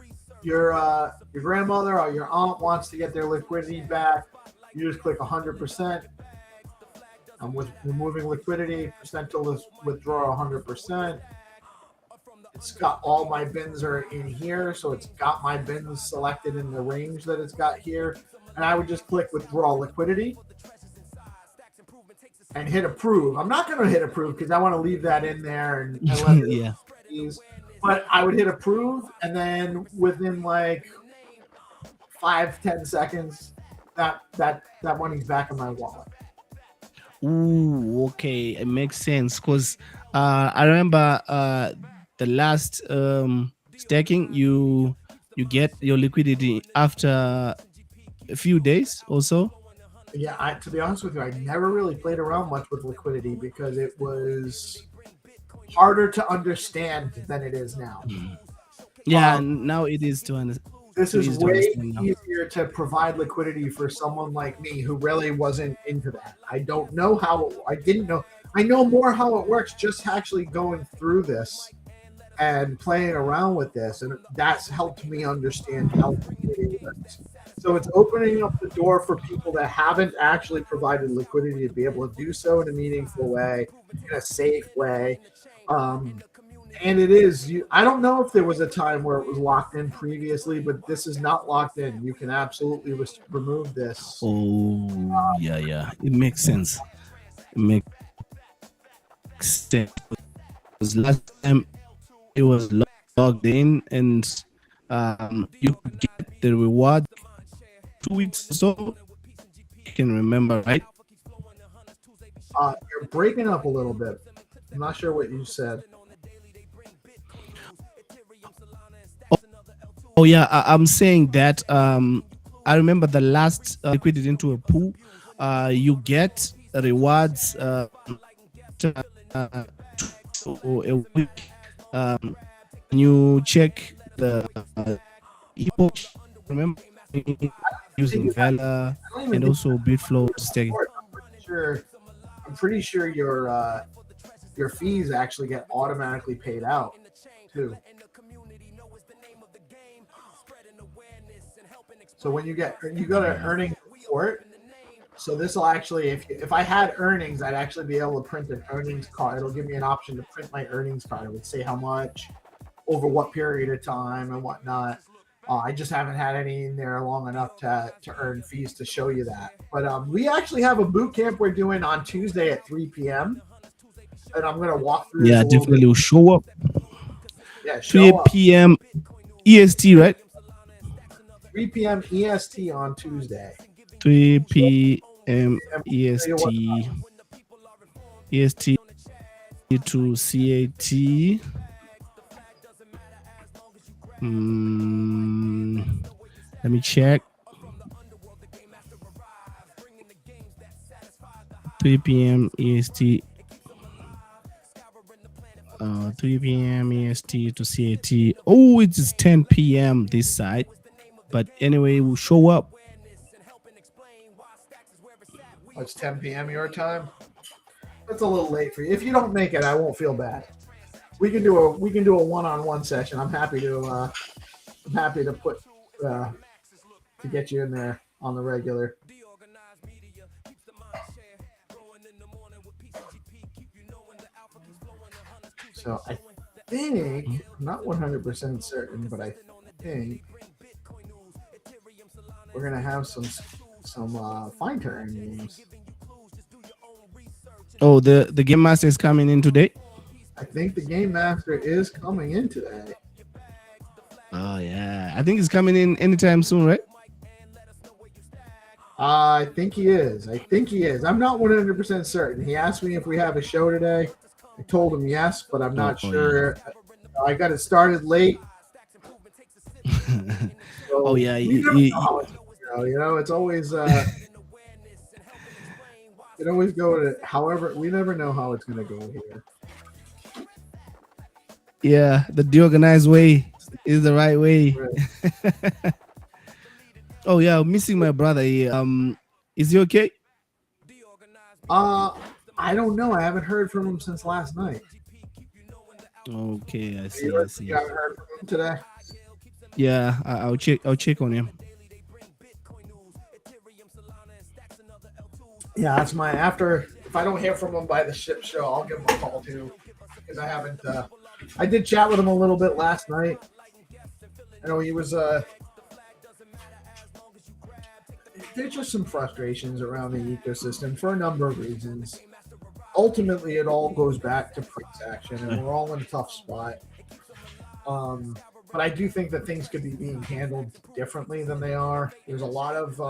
grandmother or your aunt wants to get their liquidity back. You just click 100%. I'm with removing liquidity. Percent to withdraw 100%. It's got all my bins are in here, so it's got my bins selected in the range that it's got here. And I would just click withdraw liquidity and hit approve. I'm not going to hit approve because I want to leave that in there and let it Yeah. use. But I would hit approve, and then within like 5-10 seconds, that money's back in my wallet. Ooh, okay, it makes sense because I remember the last staking, you get your liquidity after a few days or so. Yeah, to be honest with you, I never really played around much with liquidity because it was harder to understand than it is now. Yeah, now it is to understand. This is way easier to provide liquidity for someone like me who really wasn't into that. I don't know how. I didn't know. I know more how it works just actually going through this and playing around with this, and that's helped me understand how liquidity works. So it's opening up the door for people that haven't actually provided liquidity to be able to do so in a meaningful way, in a safe way. And it is, I don't know if there was a time where it was locked in previously, but this is not locked in. You can absolutely remove this. Oh, yeah. It makes sense. It makes sense. Because last time it was logged in and you could get the reward 2 weeks or so. You can remember, right? You're breaking up a little bit. I'm not sure what you said. Oh yeah, I'm saying that I remember the last liquidity into a pool, you get rewards a week. You check the epoch, remember, using Valor and also Bitflow staking. I'm pretty sure your fees actually get automatically paid out too. So when you go to earnings report, so this will actually, if I had earnings, I'd actually be able to print an earnings card. It'll give me an option to print my earnings card. It would say how much, over what period of time, and whatnot. I just haven't had any in there long enough to earn fees to show you that. But we actually have a boot camp we're doing on Tuesday at 3 p.m. And I'm going to walk through. Yeah, definitely will show up. Yeah, 3 p.m. EST, right? 3 p.m. EST on Tuesday. 3 p.m. EST. EST to CAT. Let me check. 3 p.m. EST. 3 p.m. EST to CAT. Oh, it is 10 p.m. this side. But anyway, we'll show up. Oh, it's 10 p.m. your time. That's a little late for you. If you don't make it, I won't feel bad. We can do a one-on-one session. I'm happy to put to get you in there on the regular. So I think, I'm not 100% certain, but I think we're gonna have some Find2Earn games. Oh, the game master is coming in today. I think the game master is coming in today. Oh yeah, I think he's coming in anytime soon, right? I think he is. I'm not 100% certain. He asked me if we have a show today. I told him yes, but I'm not sure. Yeah. I got it started late. So oh yeah, it's always it always go to. However, we never know how it's going to go here. Yeah, the DeOrganized way is the right way. Right. Oh yeah, I'm missing my brother here. Is he okay? I don't know. I haven't heard from him since last night. Okay, I see. You haven't heard from him today? Yeah, I'll check on him. Yeah, that's my after. If I don't hear from him by the ship show, I'll give him a call too, because I haven't. I did chat with him a little bit last night. I know he was. There's just some frustrations around the ecosystem for a number of reasons. Ultimately, it all goes back to price action, and we're all in a tough spot. But I do think that things could be being handled differently than they are. There's a lot of.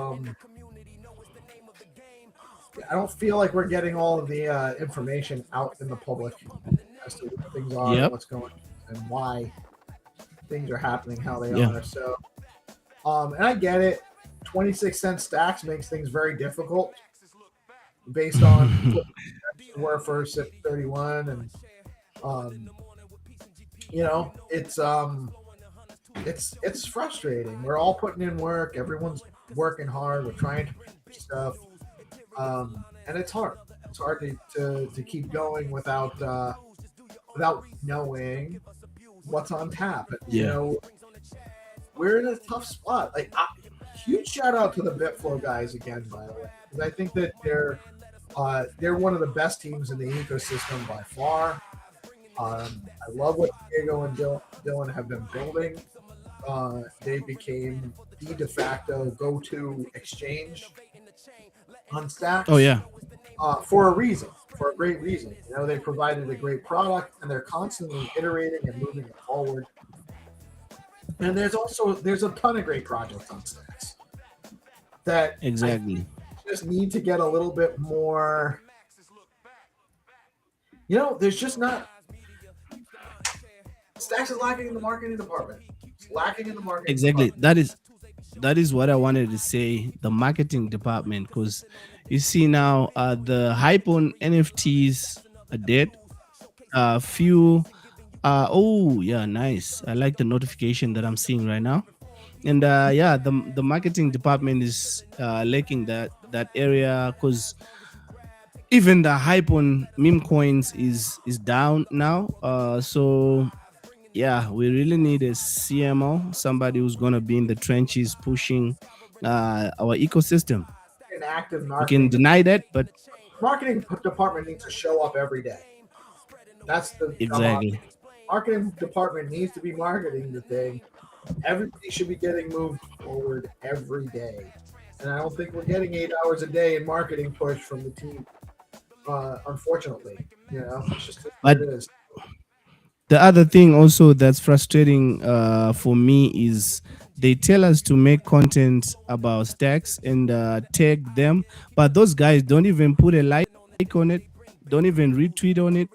I don't feel like we're getting all of the information out in the public as to what things are, what's going on, and why things are happening how they are. So, and I get it. 26-cent stacks makes things very difficult based on where first at 31, and it's frustrating. We're all putting in work. Everyone's working hard. We're trying to produce stuff, and it's hard. It's hard to keep going without knowing what's on tap. And, we're in a tough spot. Huge shout out to the Bitflow guys again, by the way, because I think that they're one of the best teams in the ecosystem by far. I love what Diego and Dylan have been building. They became the de facto go-to exchange on Stacks. Oh yeah. For a reason, for a great reason. They provided a great product, and they're constantly iterating and moving it forward. And there's a ton of great projects on Stacks that exactly just need to get a little bit more. There's just not. Stacks is lacking in the marketing department. It's lacking in the marketing. Exactly. Department. That is what I wanted to say. The marketing department, because you see now the hype on NFTs are dead. Few. Oh yeah, nice. I like the notification that I'm seeing right now. And the marketing department is lacking that area, because even the hype on meme coins is down now. So yeah, we really need a CMO, somebody who's gonna be in the trenches pushing our ecosystem. An active We marketing. can deny that, but Marketing department needs to show up every day. That's the exactly. Marketing department needs to be marketing the thing. Everybody should be getting moved forward every day, and I don't think we're getting 8 hours a day in marketing push from the team. Unfortunately, it's just what it is. The other thing also that's frustrating for me is they tell us to make content about stacks and tag them, but those guys don't even put a like on it, don't even retweet on it.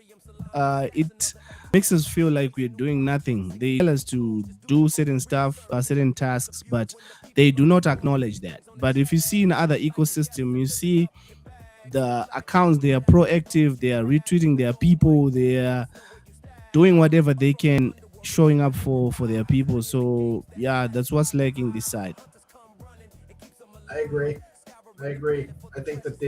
It makes us feel like we're doing nothing. They tell us to do certain stuff, certain tasks, but they do not acknowledge that. But if you see in other ecosystem, you see the accounts, they are proactive, they are retweeting their people, they are doing whatever they can, showing up for their people. So yeah, that's what's lacking this side. I agree. I think that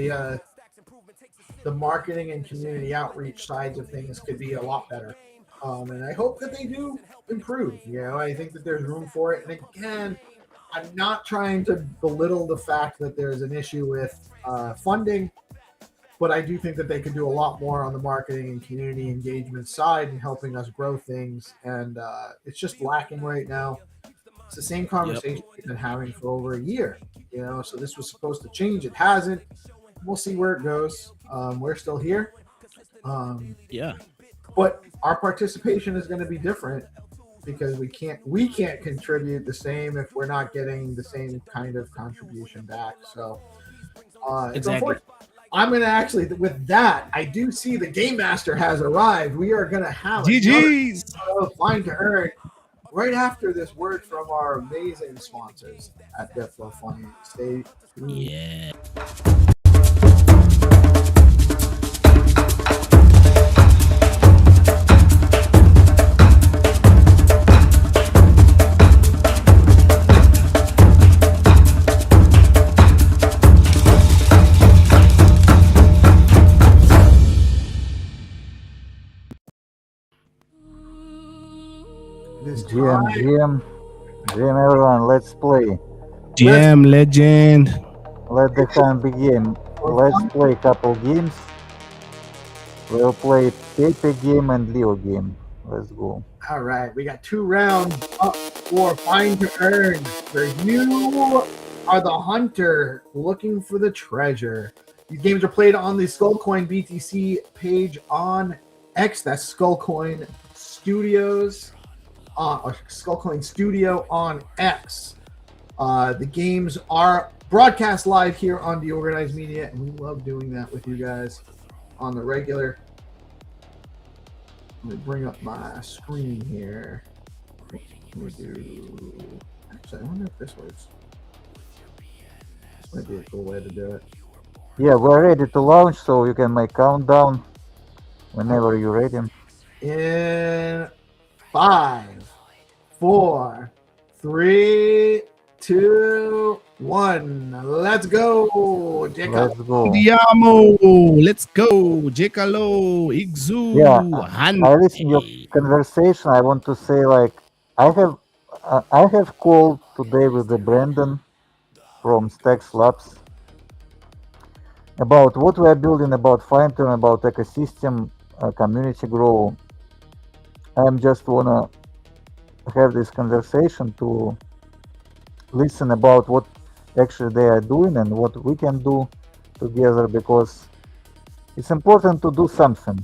the marketing and community outreach sides of things could be a lot better. And I hope that they do improve. I think that there's room for it. And again, I'm not trying to belittle the fact that there's an issue with funding, but I do think that they could do a lot more on the marketing and community engagement side and helping us grow things. And it's just lacking right now. It's the same conversation we've been having for over a year. So this was supposed to change. It hasn't. We'll see where it goes. We're still here. But our participation is going to be different because we can't contribute the same if we're not getting the same kind of contribution back. So it's unfortunate. I'm going to actually, with that, I do see the Game Master has arrived. We are going to have GG's Find2Earn right after this word from our amazing sponsors at Bitflow Funding. Stay tuned. Yeah. GM, everyone, let's play. GM legend. Let the hunt begin. Let's play a couple games. We'll play Pepe game and Leo game. Let's go. All right, we got 2 rounds up for Find to Earn, where you are the hunter looking for the treasure. These games are played on the Skullcoin BTC page on X. That's Skullcoin Studios, or Skullcoin Studio on X. The games are broadcast live here on DeOrganized Media, and we love doing that with you guys on the regular. Let me bring up my screen here. Let me do. Actually, I wonder if this works. This might be a cool way to do it. Yeah, we're ready to launch, so you can make countdown whenever you're ready. In 5, 4, 3, 2, 1. Let's go, Jacob. Let's go. Diamo. Let's go. Jekalo. Igzu. Yeah, Hante. I listen to your conversation. I want to say, like, I have called today with the Brandon from Stacks Labs about what we are building, about Find2Earn, about ecosystem, community grow. I'm just wanna have this conversation to listen about what actually they are doing and what we can do together, because it's important to do something.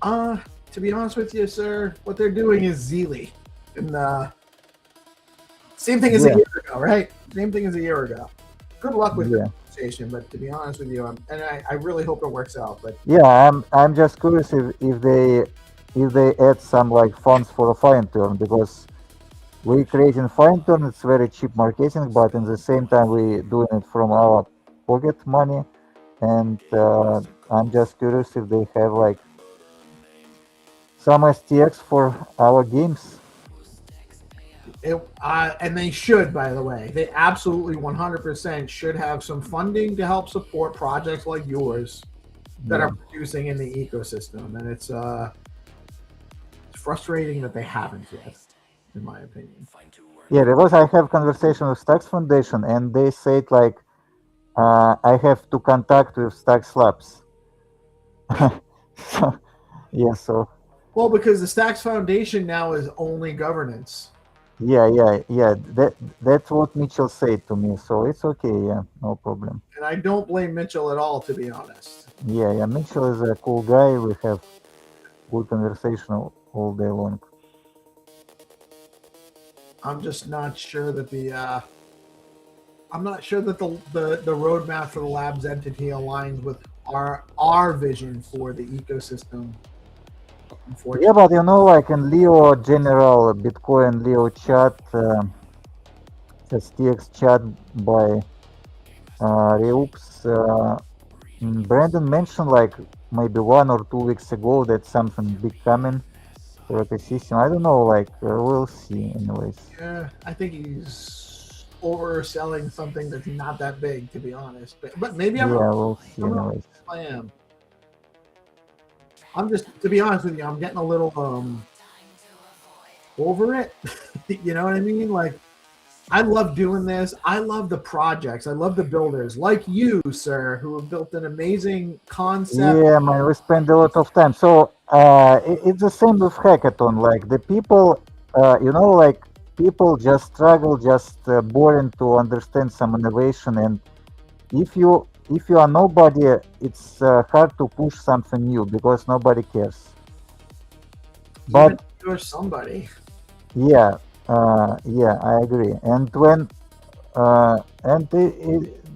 To be honest with you, sir, what they're doing is Zeely. And same thing as a year ago, right? Same thing as a year ago. Good luck with the conversation, but to be honest with you, I really hope it works out. But yeah, I'm just curious if they add some like funds for a Find2Earn, because we creating Find2Earn, it's very cheap marketing, but in the same time we doing it from our pocket money, and I'm just curious if they have like some STX for our games. And they should, by the way. They absolutely 100% should have some funding to help support projects like yours that are producing in the ecosystem. And it's frustrating that they haven't yet, in my opinion. Yeah, because I have conversation with Stacks Foundation, and they said like I have to contact with Stacks Labs. So. Well, because the Stacks Foundation now is only governance. Yeah. That's what Mitchell said to me, so it's okay. Yeah, no problem. And I don't blame Mitchell at all, to be honest. Yeah. Mitchell is a cool guy. We have good conversation all day long. I'm just not sure that the roadmap for the labs entity aligns with our vision for the ecosystem. Yeah, but you know, like in Leo general Bitcoin Leo chat, STX chat by Reups, Brandon mentioned like maybe 1 or 2 weeks ago that something big coming for ecosystem. I don't know, like we'll see anyways. Yeah, I think he's overselling something that's not that big, to be honest. But maybe I'm wrong. We'll see anyways. I am. I'm just, to be honest with you, I'm getting a little over it. You know what I mean? Like, I love doing this. I love the projects. I love the builders, like you, sir, who have built an amazing concept. Yeah, man, we spend a lot of time. So it's the same with hackathon. Like the people, like people just struggle, just boring to understand some innovation. And if you are nobody, it's hard to push something new because nobody cares. But even if you're somebody. Yeah, I agree. And when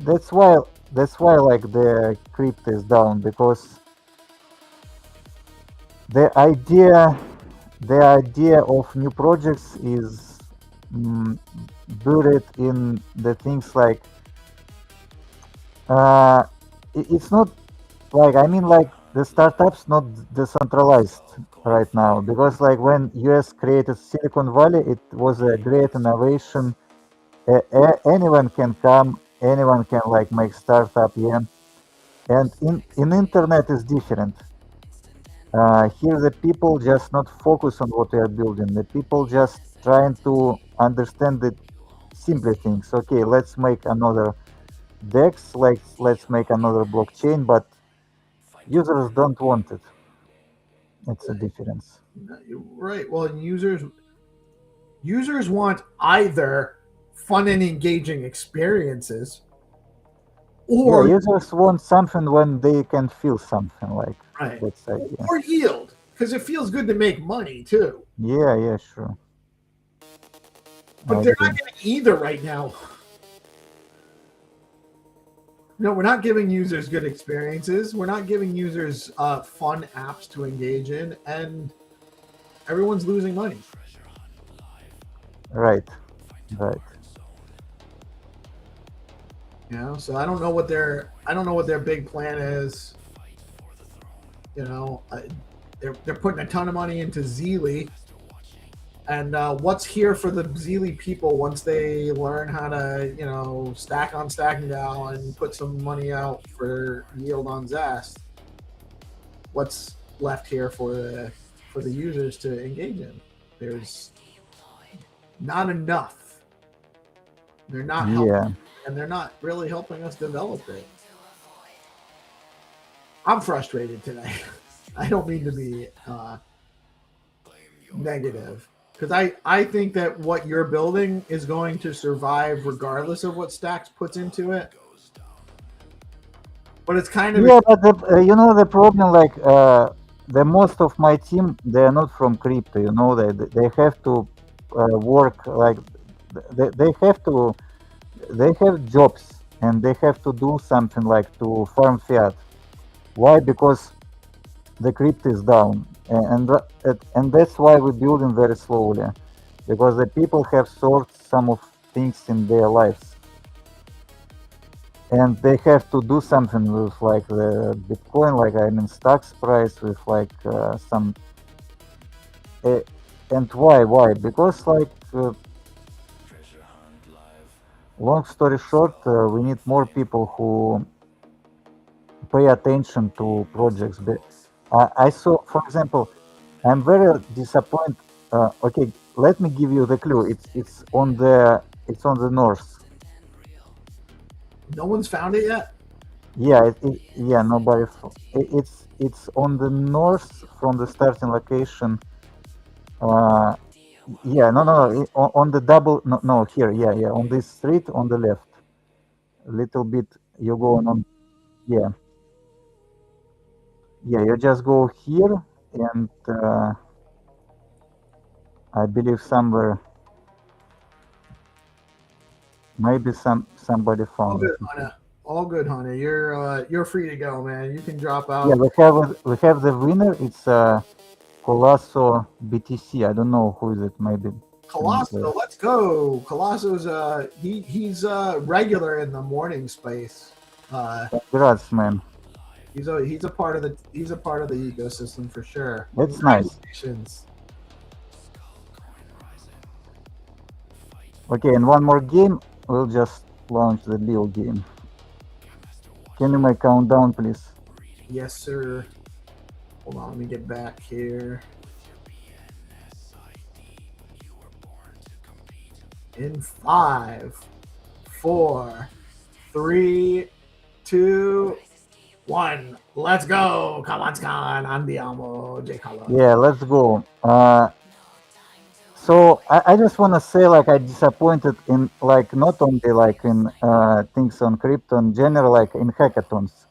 that's why like the crypto is down, because the idea of new projects is buried in the things like it's not like, I mean, like the startups not decentralized right now, because like when US created Silicon Valley, it was a great innovation. Anyone can come, anyone can like make startup, and in internet is different. here the people just not focus on what we are building. The people just trying to understand the simple things. Okay, let's make another DEX, let's make another blockchain, but users don't want it. It's a difference. Right. Well, users want either fun and engaging experiences, or users want something when they can feel something, like right, let's say, or yield, because it feels good to make money too. Yeah, sure. But they're not getting either right now. No, we're not giving users good experiences. We're not giving users fun apps to engage in, and everyone's losing money. Right. You know, so I don't know what their big plan is. You know, they're putting a ton of money into Zeely, and what's here for the Zeely people once they learn how to, you know, stack on Stacking DAO and put some money out for yield on Zest? What's left here for the users to engage in? There's not enough. They're not helping, and they're not really helping us develop it. I'm frustrated today. I don't mean to be negative, because I think that what you're building is going to survive regardless of what Stacks puts into it. But it's kind of but the problem, like the most of my team, they are not from crypto. You know, they have to work, like they have jobs, and they have to do something like to farm fiat. Why? Because the crypto is down, and that's why we're building very slowly, because the people have solved some of things in their lives, and they have to do something with like the Bitcoin, like stocks price, with like some. And why? Because like. Long story short, we need more people who pay attention to projects. I saw, for example, I'm very disappointed. Okay, let me give you the clue. It's on the north. No one's found it yet. Yeah, nobody. It's on the north from the starting location. No. On the double. No. Here. Yeah. On this street on the left. A little bit. You go on. Yeah. You just go here, and I believe somewhere. Maybe somebody found it. All good, Hunter. You're free to go, man. You can drop out. Yeah, we have the winner. It's Colosso BTC. I don't know who is it. Maybe Colosso. Let's go. Colosso's he's regular in the morning space. Congrats, man. He's a part of the ecosystem for sure. That's nice. Okay, and one more game. We'll just launch the Leo game. Can you make countdown, please? Yes, sir. Hold on, let me get back here. In 5, 4, 3, 2, 1. Let's go. Come on, andiamo. Yeah, let's go. So I just want to say, like, I disappointed in, like, not only like in things on crypto in general, like in hackathons,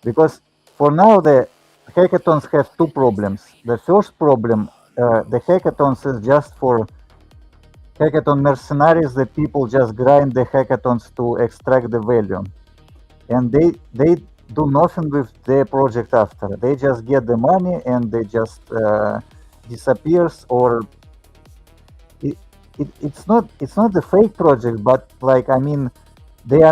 because for now the hackathons have two problems. The first problem, the hackathons is just for hackathon mercenaries. The people just grind the hackathons to extract the value, and they do nothing with their project after. They just get the money and they just disappears, or it's not the fake project, but like, I mean, they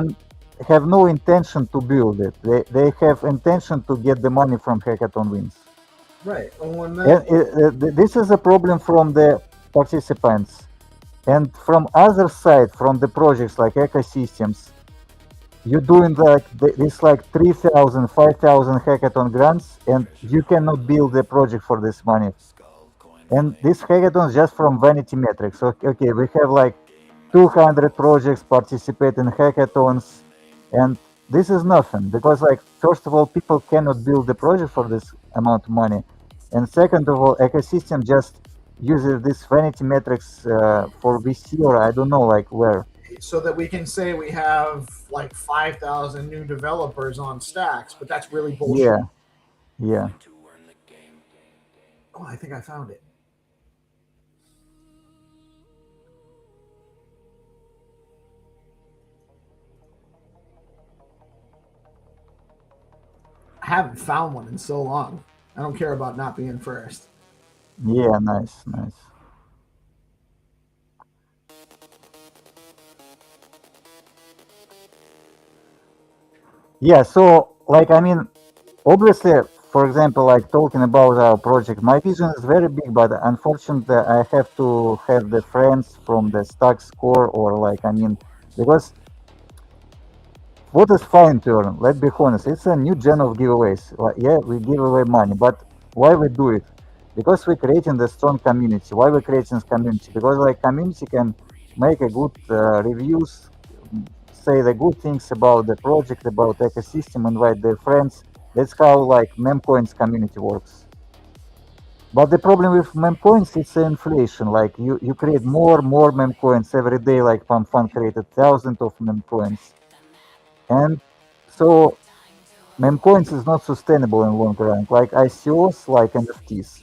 have no intention to build it. They have intention to get the money from hackathon wins. Right. This is a problem from the participants, and from other side, from the projects like ecosystems. you're doing like this like 3,000, 5,000 hackathon grants, and you cannot build a project for this money. And this hackathon is just from Vanity Metrics. Okay, we have like 200 projects participate in hackathons, and this is nothing because, like, first of all, people cannot build a project for this amount of money, and second of all, ecosystem just uses this Vanity Metrics for VC or I don't know like where. So that we can say we have like 5,000 new developers on Stacks, but that's really bullshit. Yeah, yeah. Oh, I think I found it. I haven't found one in so long. I don't care about not being first. Yeah, nice, nice. Yeah, so like I mean, obviously, for example, like talking about our project, my vision is very big, but unfortunately, I have to have the friends from the Stacks core or like I mean, because what is Find2Earn? Let's be honest, it's a new gen of giveaways. Like, yeah, we give away money, but why we do it? Because we're creating the strong community. Why we're creating this community? Because like community can make a good reviews, say the good things about the project, about ecosystem, invite their friends. That's how like memcoins community works. But the problem with memcoins it's inflation. Like you create more memcoins every day. Like PumpFun created thousands of memcoins. And so memcoins is not sustainable in long run, like ICOs, like NFTs.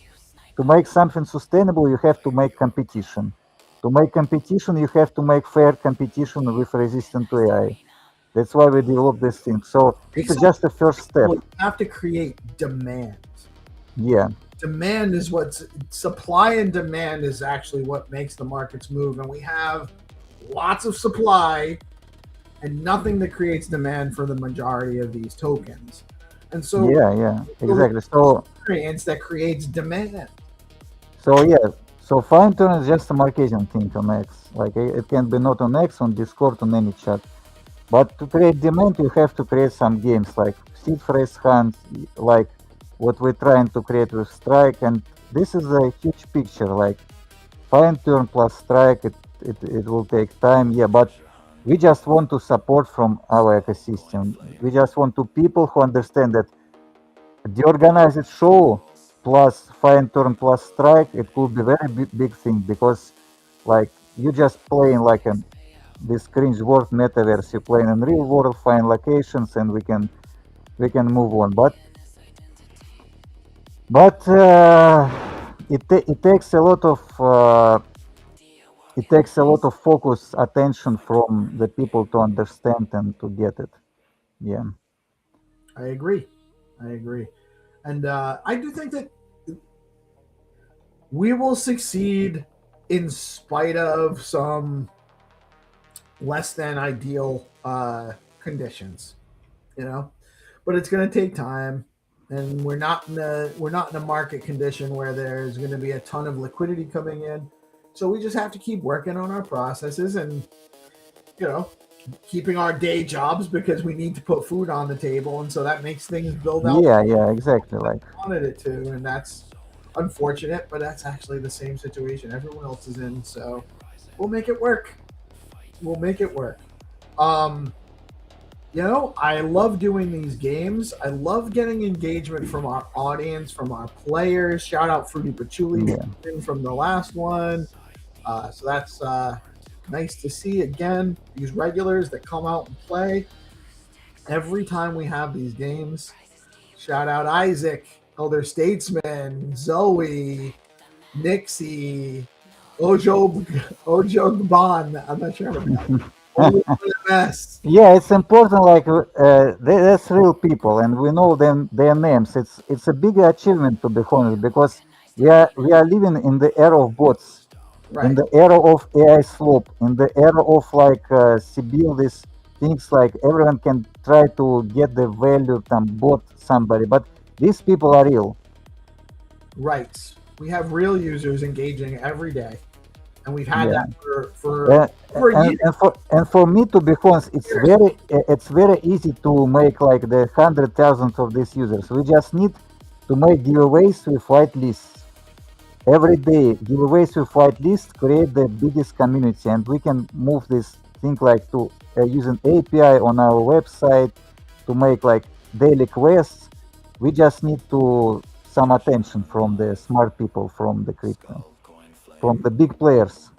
To make something sustainable, you have to make competition. To make competition, you have to make fair competition with resistant to AI. That's why we develop this thing. So it's just a first step. You have to create demand. Yeah. Demand is what's supply and demand is actually what makes the markets move. And we have lots of supply and nothing that creates demand for the majority of these tokens. And so yeah, exactly. So experience that creates demand. So yeah, so Find2Earn is just a marketing thing on X. Like it can be not on X, on Discord, on any chat. But to create demand, you have to create some games like seed phrase hunt, like what we're trying to create with Strike. And this is a huge picture. Like Find2Earn plus Strike, it will take time. Yeah, but we just want to support from our ecosystem. We just want to people who understand that the organized show plus Find2Earn plus Strike, it could be very big thing because like you just playing like this cringe world metaverse, you playing in real world, find locations, and we can move on. But it takes a lot of focus, attention from the people to understand and to get it. Yeah. I agree. And I do think that we will succeed in spite of some less than ideal conditions, but it's going to take time, and we're not in a market condition where there's going to be a ton of liquidity coming in. So we just have to keep working on our processes and keeping our day jobs because we need to put food on the table, and so that makes things build out. Yeah, exactly. Like I wanted it to, and that's unfortunate, but that's actually the same situation everyone else is in. So we'll make it work. I love doing these games. I love getting engagement from our audience, from our players. Shout out Fruity Patchouli from the last one. So that's nice to see. Again, these regulars that come out and play every time we have these games. Shout out Isaac, Elder Statesman, Zoe, Nixie, Ojogban. I'm not sure. Yeah, it's important. Like that's real people, and we know them their names. It's a big achievement, to be honest, because we are living in the era of bots, in the era of AI slope, in the era of like Sibyl, these things like everyone can try to get the value from bot somebody, but these people are real. Right. We have real users engaging every day. and we've had Yeah. that for a year. And for me, to be honest, it's very easy to make like the 100,000 of these users. We just need to make giveaways with white lists. Every day, giveaways with white lists create the biggest community, and we can move this thing like to using API on our website to make like daily quests. We just need to some attention from the smart people, from the crypto, from the big players.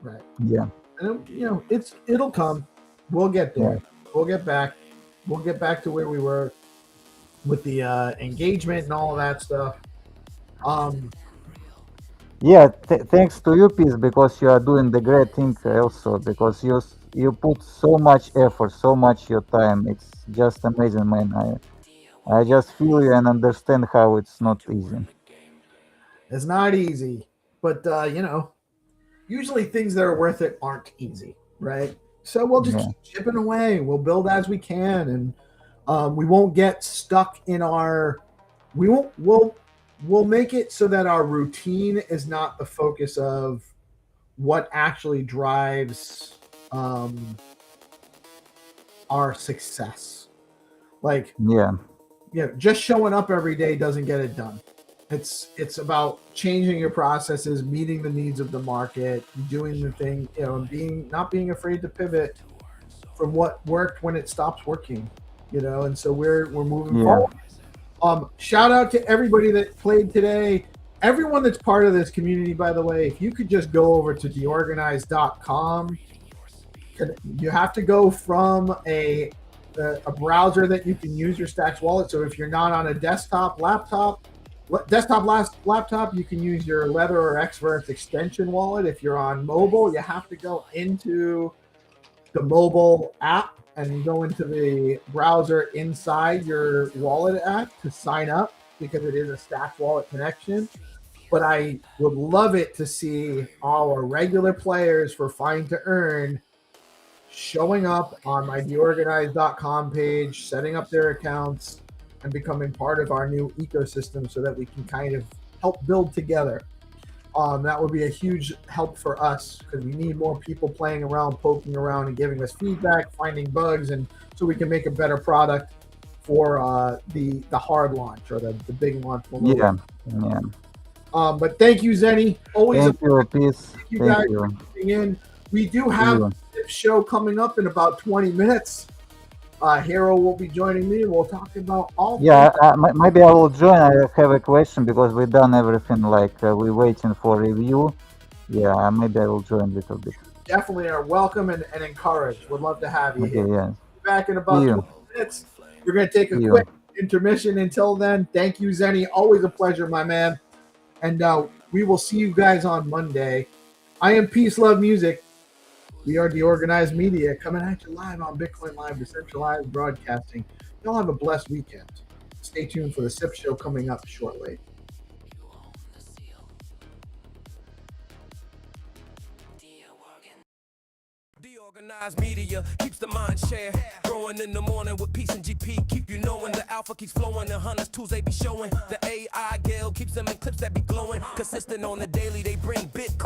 Right. Yeah. And it'll come. We'll get there. Yeah. We'll get back. We'll get back to where we were with the engagement and all of that stuff. Yeah, thanks to you, Peace, because you are doing the great thing also, because you put so much effort, so much your time. It's just amazing, man. I just feel you and understand how it's not easy. It's not easy, but usually things that are worth it aren't easy, right? So we'll just keep chipping away. We'll build as we can, and we won't get stuck in our. We'll make it so that our routine is not the focus of what actually drives our success. Like, just showing up every day doesn't get it done. It's about changing your processes, meeting the needs of the market, doing the thing, and not being afraid to pivot from what worked when it stops working, and so we're moving forward. Shout out to everybody that played today. Everyone that's part of this community, by the way, if you could just go over to DeOrganized.com. You have to go from a browser that you can use your Stacks wallet. So if you're not on a desktop laptop, you can use your Leather or Xverse extension wallet. If you're on mobile, you have to go into the mobile app and go into the browser inside your wallet app to sign up, because it is a Stacks wallet connection. But I would love it to see our regular players for Find2Earn showing up on my DeOrganized.com page, setting up their accounts, and becoming part of our new ecosystem so that we can kind of help build together. That would be a huge help for us, because we need more people playing around, poking around, and giving us feedback, finding bugs, and so we can make a better product for the hard launch or the big launch. But thank you, Zenny. Always thank you, Peace. Thank you guys for tuning in. We do have a show coming up in about 20 minutes. Hero will be joining me. We'll talk about all. Maybe I will join. I have a question, because we've done everything. Like we're waiting for review. Yeah, maybe I will join a little bit. Definitely are welcome and encouraged. Would love to have you here. Yeah. Back in about 20 minutes. We're going to take a quick intermission. Until then, thank you, Zenny. Always a pleasure, my man. And we will see you guys on Monday. I am Peace, Love, Music. We are DeOrganized Media, coming at you live on Bitcoin Live, decentralized broadcasting. Y'all have a blessed weekend. Stay tuned for the SIP show coming up shortly. DeOrganized Media keeps the mind share. Growing in the morning with Peace and GP. Keep you knowing the alpha keeps flowing. The hunters tools they be showing. The AI Gale keeps them in clips that be glowing. Consistent on the daily, they bring Bitcoin.